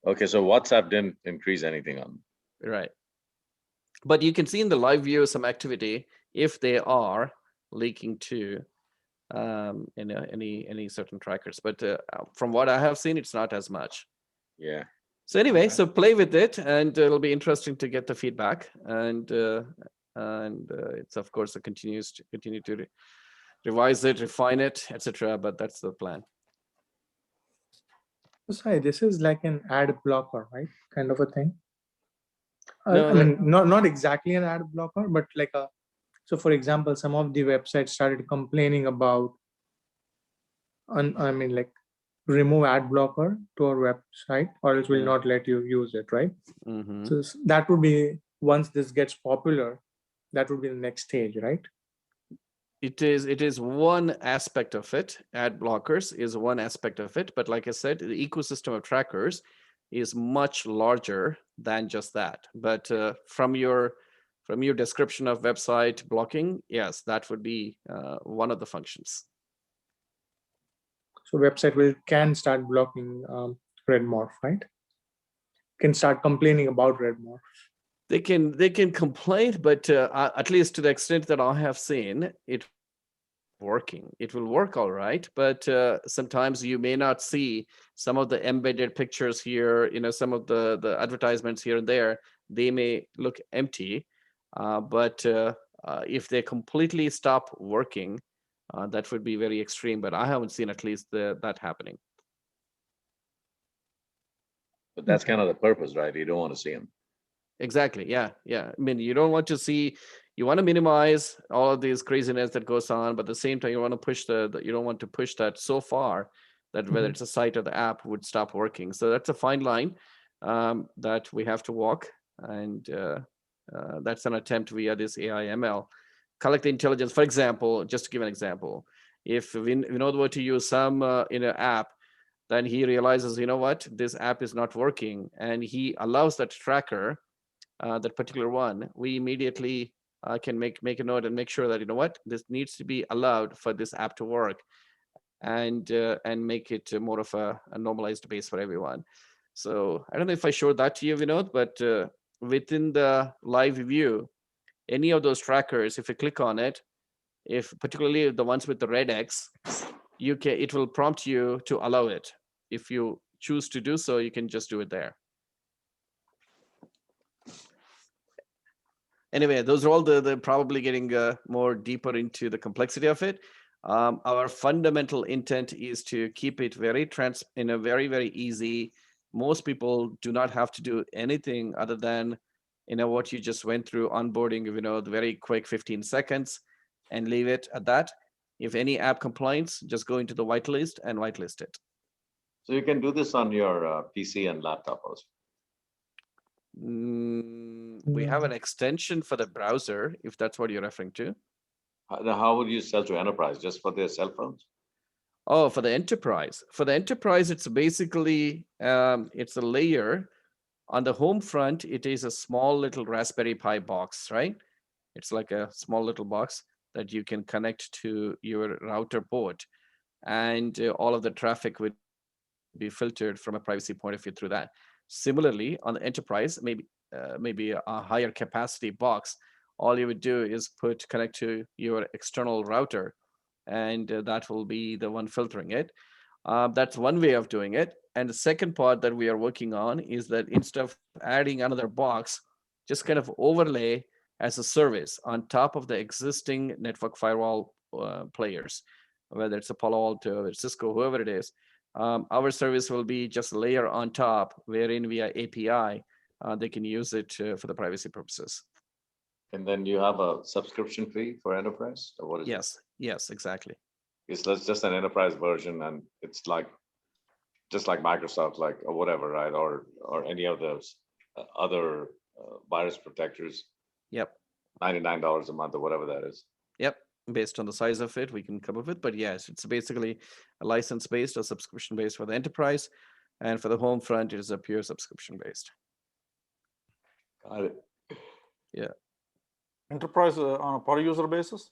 Okay, so WhatsApp didn't increase anything on. Right. But you can see in the live view some activity if they are leaking to any certain trackers. But from what I have seen, it's not as much. Yeah. So anyway, so play with it, and it'll be interesting to get the feedback. And it's of course continue to revise it, refine it, etc. But that's the plan. Sorry, this is like an ad blocker, right? Kind of a thing. No, I mean, not exactly an ad blocker, but like so for example, some of the websites started complaining about, remove ad blocker to our website, or else will not let you use it, right? Mm-hmm. So that would be, once this gets popular, that would be the next stage, right? It is one aspect of it. Ad blockers is one aspect of it, but like I said, the ecosystem of trackers is much larger than just that. But from your description of website blocking, yes, that would be one of the functions. So website can start blocking Redmorph, right? Can start complaining about Redmorph. They can complain, but at least to the extent that I have seen, it will work all right. But sometimes you may not see some of the embedded pictures here. Some of the advertisements here and there, they may look empty. But if they completely stop working, That would be very extreme, but I haven't seen at least that happening. But that's kind of the purpose, right? You don't want to see them. Exactly. Yeah. Yeah. I mean, you don't want to see, you want to minimize all of these craziness that goes on, but at the same time, you want to push you don't want to push that so far that whether it's a site or the app would stop working. So that's a fine line that we have to walk. And that's an attempt via this AI ML. Collect the intelligence. For example, just to give an example, if Vinod were to use some in an app, then he realizes, you know what, this app is not working, and he allows that tracker, that particular one, we immediately can make a note and make sure that, you know what, this needs to be allowed for this app to work, and make it more of a normalized base for everyone. So I don't know if I showed that to you, Vinod, but within the live view, any of those trackers, if you click on it, if particularly the ones with the red X, it will prompt you to allow it. If you choose to do so, you can just do it there. Anyway, those are all the probably getting more deeper into the complexity of it. Our fundamental intent is to keep it very in a very, very easy. Most people do not have to do anything other than, what you just went through, onboarding, the very quick 15 seconds, and leave it at that. If any app compliance, just go into the whitelist and whitelist it. So you can do this on your PC and laptop also. We have an extension for the browser, if that's what you're referring to. How would you sell to enterprise? Just for their cell phones? Oh, for the enterprise. For the enterprise, it's basically, it's a layer. On the home front, it is a small little Raspberry Pi box, right? It's like a small little box that you can connect to your router port. And all of the traffic would be filtered from a privacy point of view through that. Similarly, on the enterprise, maybe a higher capacity box, all you would do is connect to your external router, and that will be the one filtering it. That's one way of doing it. And the second part that we are working on is that instead of adding another box, just kind of overlay as a service on top of the existing network firewall players, whether it's a Palo Alto or Cisco, whoever it is. Our service will be just a layer on top, wherein via API, they can use it for the privacy purposes. And then you have a subscription fee for enterprise? Or what is it? Yes, exactly. It's just an enterprise version, and it's like just like Microsoft, or whatever, right? Or any of those other virus protectors. Yep. $99 a month or whatever that is. Yep. Based on the size of it, we can come up with. But yes, it's basically a license-based or subscription-based for the enterprise. And for the home front, it is a pure subscription-based. Got it. Yeah. Enterprise on a per user basis?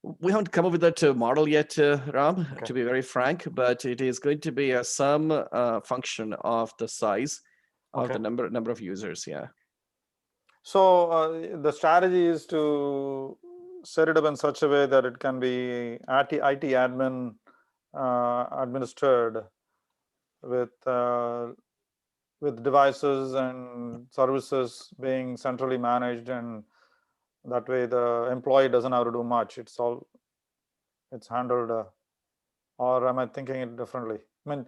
We haven't come up with that model yet, Ram, to be very frank, but it is going to be some function of the size of the number of users. Yeah. So the strategy is to set it up in such a way that it can be IT admin administered with devices and services being centrally managed, and that way the employee doesn't have to do much. It's handled, or am I thinking it differently? I mean,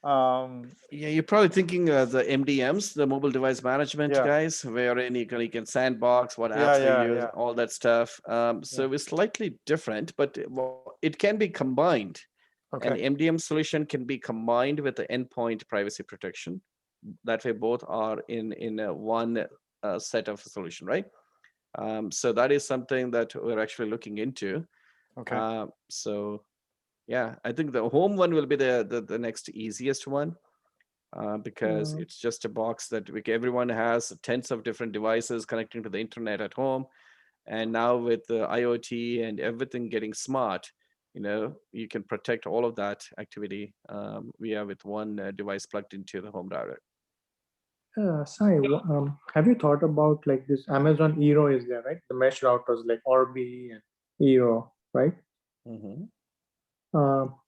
yeah, you're probably thinking the MDMs, the mobile device management guys, wherein you can sandbox what apps they use, all that stuff. So it's slightly different, but it can be combined. An MDM solution can be combined with the endpoint privacy protection. That way, both are in one set of a solution, right? So that is something that we're actually looking into. So yeah, I think the home one will be the next easiest one, because it's just a box that everyone has tens of different devices connecting to the internet at home. And now with the IoT and everything getting smart, you can protect all of that activity with one device plugged into the home router. Sai, have you thought about like this Amazon Eero is there, right? The mesh routers like Orbi and Eero, right? Mm-hmm.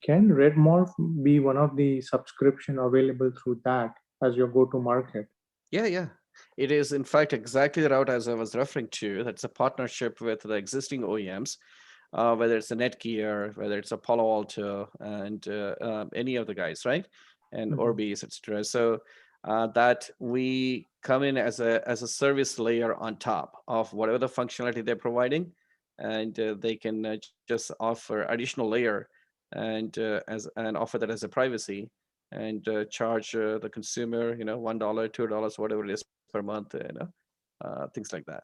Can Redmorph be one of the subscription available through that as your go-to market? Yeah. It is, in fact, exactly the route as I was referring to. That's a partnership with the existing OEMs. whether it's a Netgear, whether it's a Palo Alto, and any of the guys, right? And Orbis, etc. So that we come in as a service layer on top of whatever the functionality they're providing, and they can just offer additional layer and offer that as a privacy, and charge the consumer, $1, $2, whatever it is per month, things like that.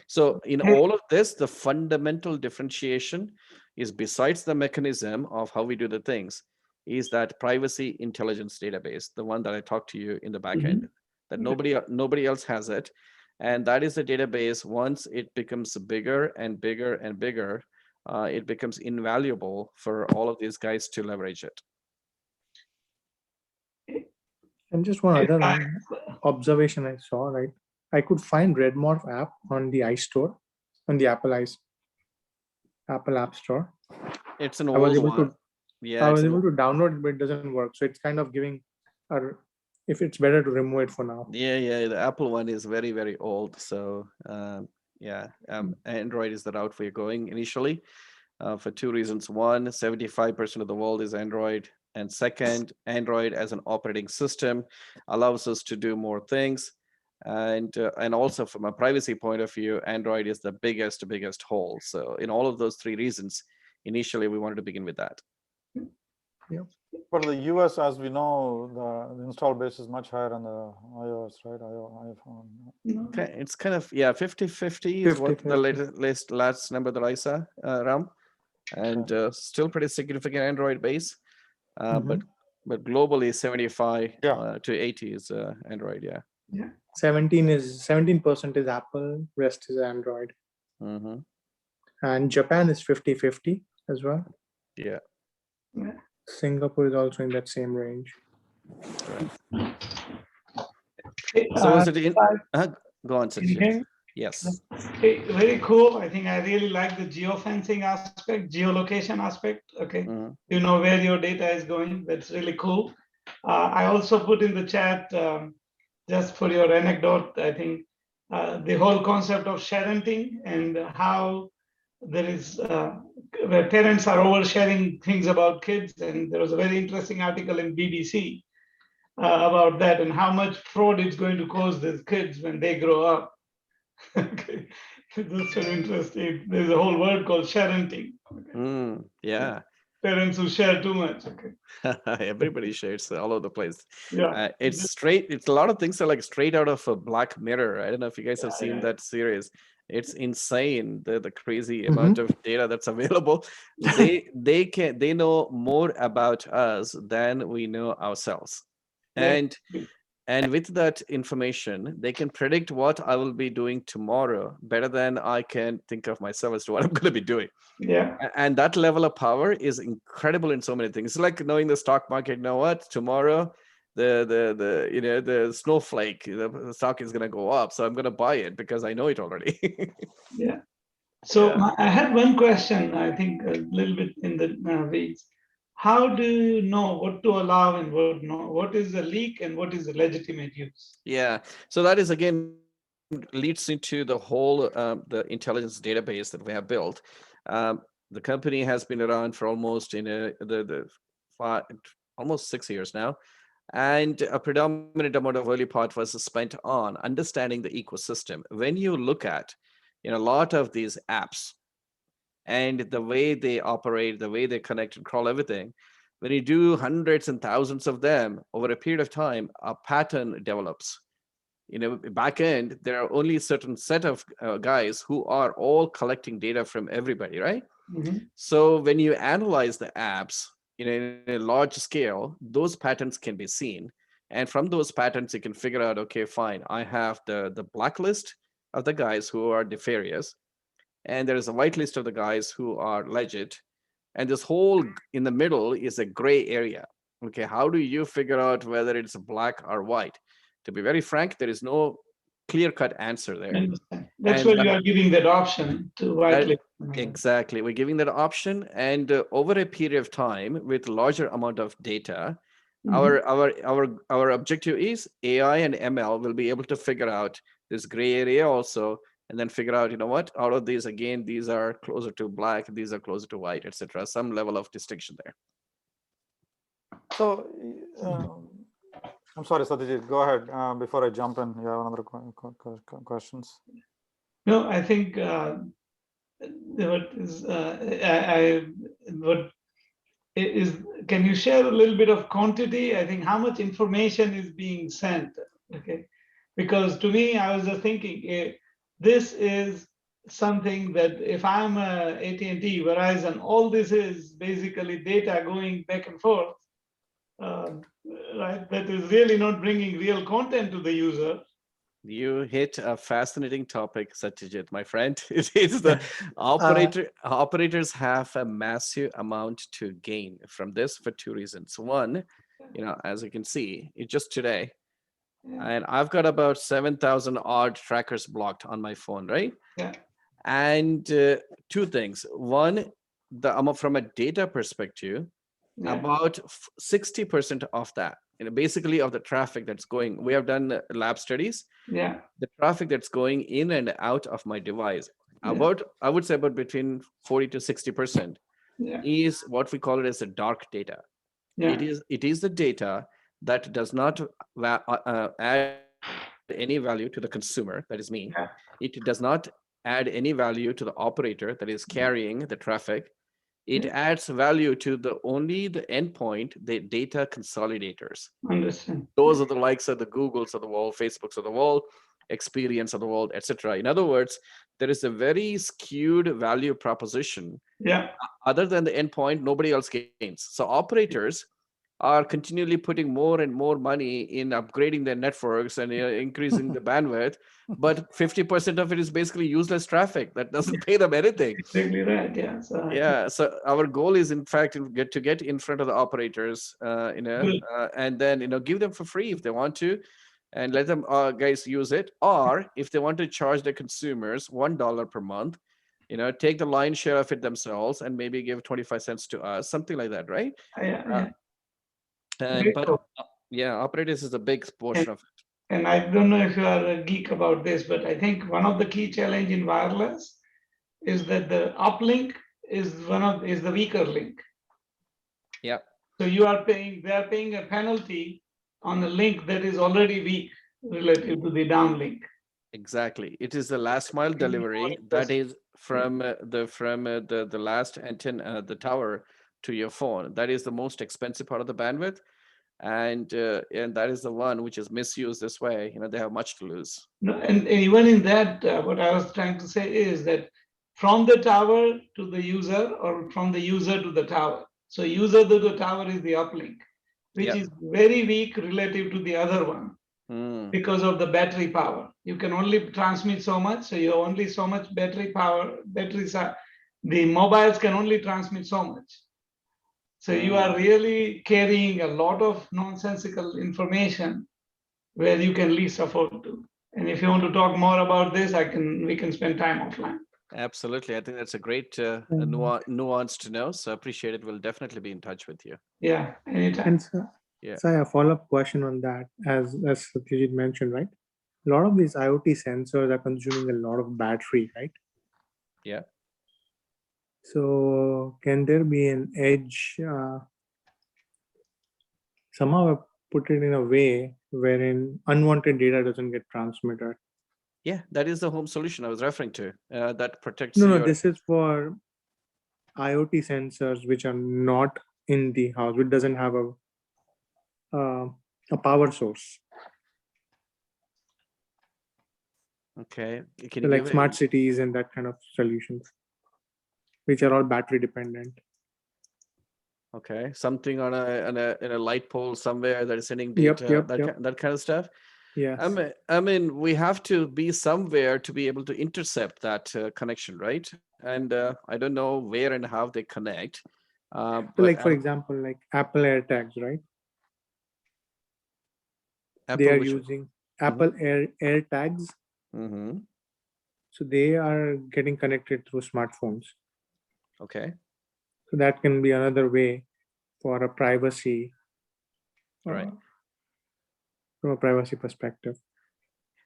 So in all of this, the fundamental differentiation is, besides the mechanism of how we do the things, is that privacy intelligence database, the one that I talked to you in the back end, that nobody else has it. And that is a database, once it becomes bigger and bigger and bigger, it becomes invaluable for all of these guys to leverage it. And just one other observation I saw, right? I could find Redmorph app on the iStore, on the Apple App Store. It's an old one. I was able to download it, but it doesn't work. So it's kind of giving, if it's better to remove it for now. Yeah. The Apple one is very, very old. So Android is the route we're going initially, for two reasons. One, 75% of the world is Android. And second, Android as an operating system allows us to do more things. And also from a privacy point of view, Android is the biggest hole. So in all of those three reasons, initially we wanted to begin with that. Yeah. For the US, as we know, the install base is much higher on the iOS, right? iPhone. Okay, it's kind of 50-50 is what the last number that I saw, Ram, and still pretty significant Android base, but globally 75 to 80 is Android. Yeah. 17% is Apple, rest is Android. And Japan is 50-50 as well. Yeah. Singapore is also in that same range. Right. So is it in? Go on, Satya. Yes. Okay, very cool. I think I really like the geofencing aspect, geolocation aspect. Okay, you know where your data is going. That's really cool. I also put in the chat, just for your anecdote, I think the whole concept of sharenting and how there is where parents are oversharing things about kids, and there was a very interesting article in BBC about that and how much fraud it's going to cause these kids when they grow up. Okay, that's very interesting. There's a whole word called sharenting. Okay. Yeah. Parents who share too much. Okay. Everybody shares all over the place. Yeah. It's a lot of things are like straight out of a Black Mirror. I don't know if you guys have seen that series. It's insane, the crazy amount of data that's available. They know more about us than we know ourselves. And with that information, they can predict what I will be doing tomorrow better than I can think of myself as to what I'm going to be doing. Yeah. And that level of power is incredible in so many things. It's like knowing the stock market. You know what? Tomorrow, the snowflake, the stock is going to go up. So I'm going to buy it because I know it already. Yeah. So I had one question, I think a little bit in the weeds. How do you know what to allow and what not? What is the leak and what is the legitimate use? Yeah. So that is, again, leads into the whole the intelligence database that we have built. The company has been around for almost almost 6 years now. And a predominant amount of early part was spent on understanding the ecosystem. When you look at a lot of these apps and the way they operate, the way they connect and crawl everything, when you do hundreds and thousands of them over a period of time, a pattern develops. Back end, there are only a certain set of guys who are all collecting data from everybody, right? So when you analyze the apps in a large scale, those patterns can be seen. And from those patterns, you can figure out, okay, fine, I have the blacklist of the guys who are nefarious, and there is a whitelist of the guys who are legit. And this whole in the middle is a gray area. Okay, how do you figure out whether it's black or white? To be very frank, there is no clear-cut answer there. That's where you are giving that option to whitelist. Exactly, we're giving that option, and over a period of time, with larger amount of data, our objective is AI and ML will be able to figure out this gray area also, and then figure out, you know what, out of these, again, these are closer to black, these are closer to white, etc. Some level of distinction there. So, I'm sorry, Satyajit, go ahead before I jump in. You have another questions? No, I think can you share a little bit of quantity? I think how much information is being sent, okay? Because to me, I was just thinking, this is something that if I'm a AT&T, Verizon, all this is basically data going back and forth, right? That is really not bringing real content to the user. You hit a fascinating topic, Satyajit, my friend. It is the operators have a massive amount to gain from this for two reasons. One, as you can see, it's just today, and I've got about 7,000 odd trackers blocked on my phone, right? Yeah. And two things. One, from a data perspective, about 60% of that, basically of the traffic that's going, we have done lab studies. Yeah. The traffic that's going in and out of my device, I would say about between 40 to 60% is what we call it as a dark data. It is the data that does not add any value to the consumer, that is me. It does not add any value to the operator that is carrying the traffic. It adds value to only the endpoint, the data consolidators. Understand. Those are the likes of the Googles of the world, Facebooks of the world, Experience of the world, etc. In other words, there is a very skewed value proposition. Yeah. Other than the endpoint, nobody else gains. So operators are continually putting more and more money in upgrading their networks and increasing the bandwidth, but 50% of it is basically useless traffic that doesn't pay them anything. Exactly right. Yeah. So our goal is, in fact, to get in front of the operators, and then give them for free if they want to, and let them guys use it. Or if they want to charge their consumers $1 per month, take the lion's share of it themselves and maybe give 25 cents to us, something like that, right? Operators is a big portion of it. And I don't know if you are a geek about this, but I think one of the key challenge in wireless is that the uplink is the weaker link. Yeah. So they are paying a penalty on a link that is already weak relative to the downlink. Exactly. It is the last mile delivery that is from the last antenna, the tower, to your phone. That is the most expensive part of the bandwidth, and that is the one which is misused this way. They have much to lose. No, and even in that, what I was trying to say is that from the tower to the user, or from the user to the tower. So user to the tower is the uplink, which is very weak relative to the other one. Because of the battery power. You can only transmit so much, so you have only so much battery power. The mobiles can only transmit so much. So you are really carrying a lot of nonsensical information where you can least afford to. And if you want to talk more about this, we can spend time offline. Absolutely. I think that's a great nuance to know. So I appreciate it. We'll definitely be in touch with you. Yeah, anytime. So a follow-up question on that, as Satyajit mentioned, right? A lot of these IoT sensors are consuming a lot of battery, right? Yeah. So can there be an edge? Somehow put it in a way wherein unwanted data doesn't get transmitted. Yeah, that is the home solution I was referring to. That protects. No, this is for IoT sensors which are not in the house, which doesn't have a power source. Okay. So like smart cities and that kind of solutions, which are all battery dependent. Okay, something on a light pole somewhere that is sending data, that kind of stuff. Yes. I mean, we have to be somewhere to be able to intercept that connection, right? And I don't know where and how they connect. So like, for example, like Apple AirTags, right? They are using Apple AirTags. So they are getting connected through smartphones. Okay. So that can be another way for a privacy, right? From a privacy perspective.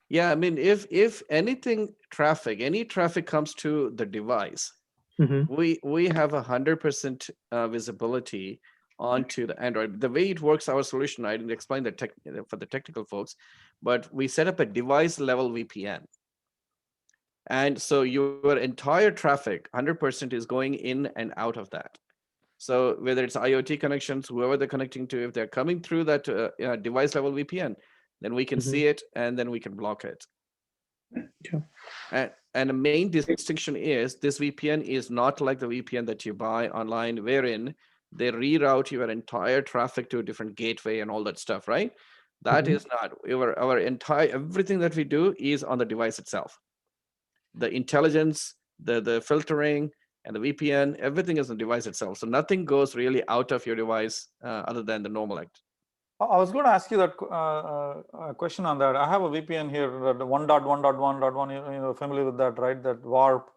Yeah, I mean, if anything traffic, any traffic comes to the device, we have 100% visibility onto the Android. The way it works, our solution, I didn't explain the tech for the technical folks, but we set up a device level VPN. And so your entire traffic, 100% is going in and out of that. So whether it's IoT connections, whoever they're connecting to, if they're coming through that device level VPN, then we can see it and then we can block it. And the main distinction is this VPN is not like the VPN that you buy online, wherein they reroute your entire traffic to a different gateway and all that stuff, right? That is not our entire, everything that we do is on the device itself. The intelligence, the filtering, and the VPN, everything is on the device itself. So nothing goes really out of your device other than the normal act. I was going to ask you that question on that. I have a VPN here, the 1.1.1.1. You're familiar with that, right? That warp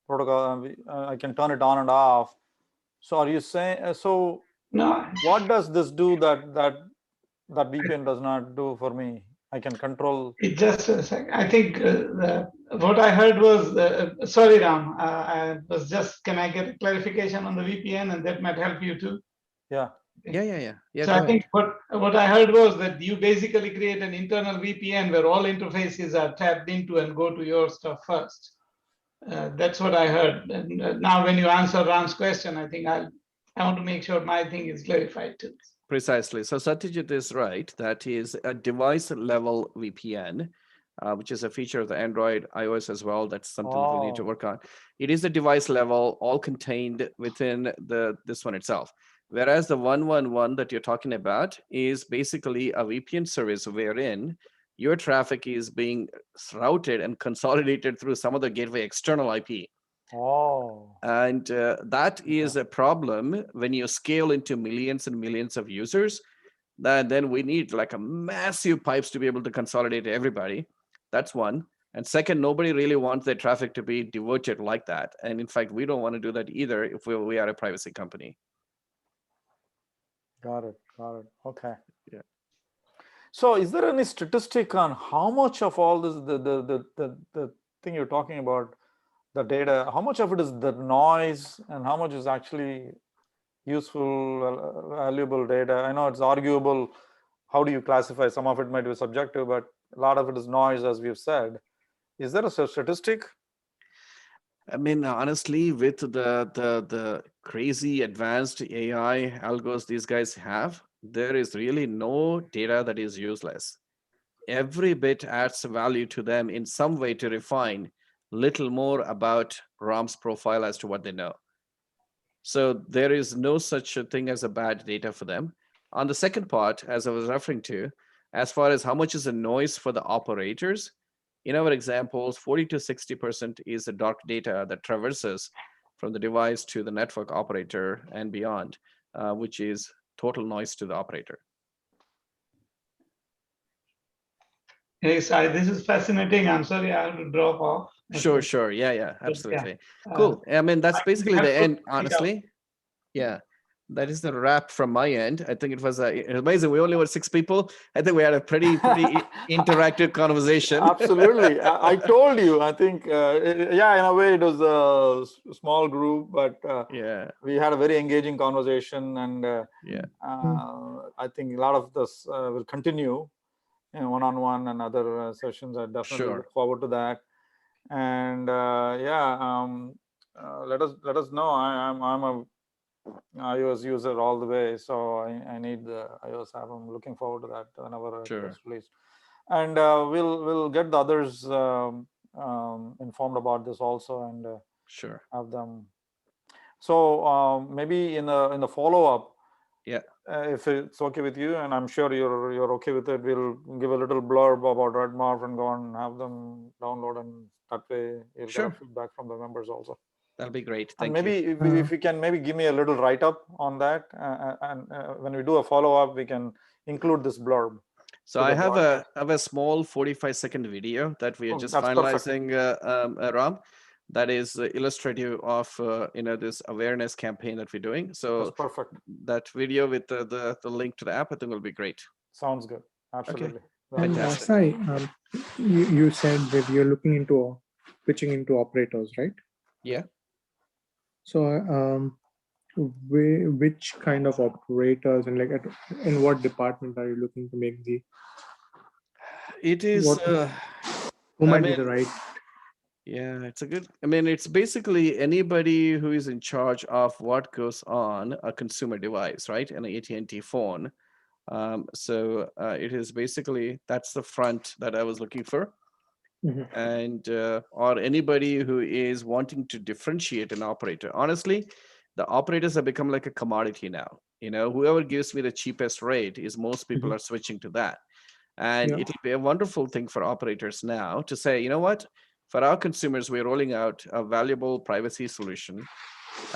protocol. I can turn it on and off. So are you saying? So no. What does this do that VPN does not do for me? I can control. It just a second. I think what I heard was sorry, Ram. I was just, can I get a clarification on the VPN, and that might help you too? Yeah. Yeah. So I think what I heard was that you basically create an internal VPN where all interfaces are tapped into and go to your stuff first. That's what I heard. And now when you answer Ram's question, I think I want to make sure my thing is clarified too. Precisely. So Satyajit is right. That is a device level VPN, which is a feature of the Android, iOS as well. That's something that we need to work on. It is a device level, all contained within this one itself. Whereas the 111 that you're talking about is basically a VPN service wherein your traffic is being routed and consolidated through some other gateway external IP. And that is a problem when you scale into millions and millions of users. Then we need like a massive pipes to be able to consolidate everybody. That's one. And second, nobody really wants their traffic to be devoted like that. And in fact, we don't want to do that either if we are a privacy company. Got it. Okay. Yeah. So is there any statistic on how much of all this, the thing you're talking about, the data, how much of it is the noise and how much is actually useful, valuable data? I know it's arguable. How do you classify? Some of it might be subjective, but a lot of it is noise, as we've said. Is there a statistic? I mean, honestly, with the crazy advanced AI algos these guys have, there is really no data that is useless. Every bit adds value to them in some way to refine little more about Ram's profile as to what they know. So there is no such a thing as a bad data for them. On the second part, as I was referring to, as far as how much is the noise for the operators, in our examples, 40 to 60% is the dark data that traverses from the device to the network operator and beyond, which is total noise to the operator. Hey, Sai, this is fascinating. I'm sorry, I have to drop off. Sure. Yeah, absolutely. Cool. I mean, that's basically the end, honestly. Yeah. That is the wrap from my end. I think it was amazing. We only were 6 people. I think we had a pretty interactive conversation. Absolutely. I told you, I think, in a way it was a small group, but we had a very engaging conversation. And I think a lot of this will continue in one-on-one and other sessions. I definitely look forward to that. And let us know. I'm a iOS user all the way, so I need the iOS app. I'm looking forward to that whenever it's released, and we'll get the others informed about this also, and have them. So maybe in the follow-up, if it's okay with you, and I'm sure you're okay with it, we'll give a little blurb about Redmorph and go and have them download, and that way you'll get feedback from the members also. That'll be great. Thank you. If you can maybe give me a little write-up on that, and when we do a follow-up, we can include this blurb. So I have a small 45-second video that we are just finalizing, Ram, that is illustrative of this awareness campaign that we're doing. So that's perfect. That video with the link to the app, I think will be great. Sounds good. Absolutely. Okay. And Sai, you said that you're looking into pitching into operators, right? Yeah. So which kind of operators and like in what department are you looking to make the? It is. Who might be the right? Yeah, it's a good. I mean, it's basically anybody who is in charge of what goes on a consumer device, right? An AT&T phone. So it is basically that's the front that I was looking for. And or anybody who is wanting to differentiate an operator. Honestly, the operators have become like a commodity now. You know, whoever gives me the cheapest rate is most people are switching to that. And it'll be a wonderful thing for operators now to say, you know what, for our consumers, we're rolling out a valuable privacy solution.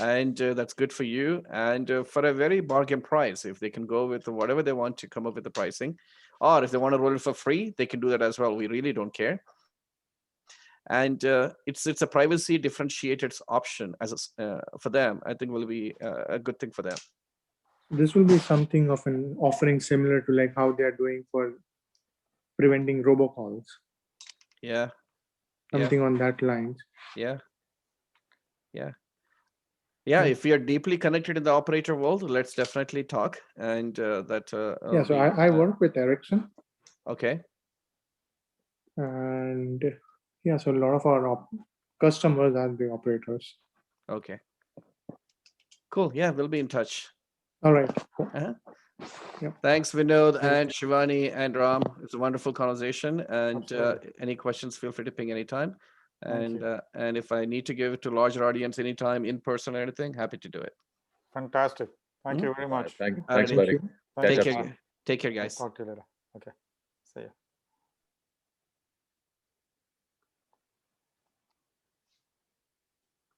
And that's good for you. And for a very bargain price, if they can go with whatever they want to come up with the pricing, or if they want to roll it for free, they can do that as well. We really don't care. And it's a privacy differentiated option as for them. I think will be a good thing for them. This will be something of an offering similar to like how they are doing for preventing robocalls. Yeah. Something on that lines. Yeah. If we are deeply connected in the operator world, let's definitely talk. And that. So I work with Ericsson. Okay. And so a lot of our customers are the operators. Okay. Cool. Yeah, we'll be in touch. All right. Thanks, Vinod and Shivani and Ram. It's a wonderful conversation. And any questions, feel free to ping anytime. And if I need to give it to larger audience anytime, in person or anything, happy to do it. Fantastic. Thank you very much. Thanks, buddy. Take care, guys. Talk to you later. Okay.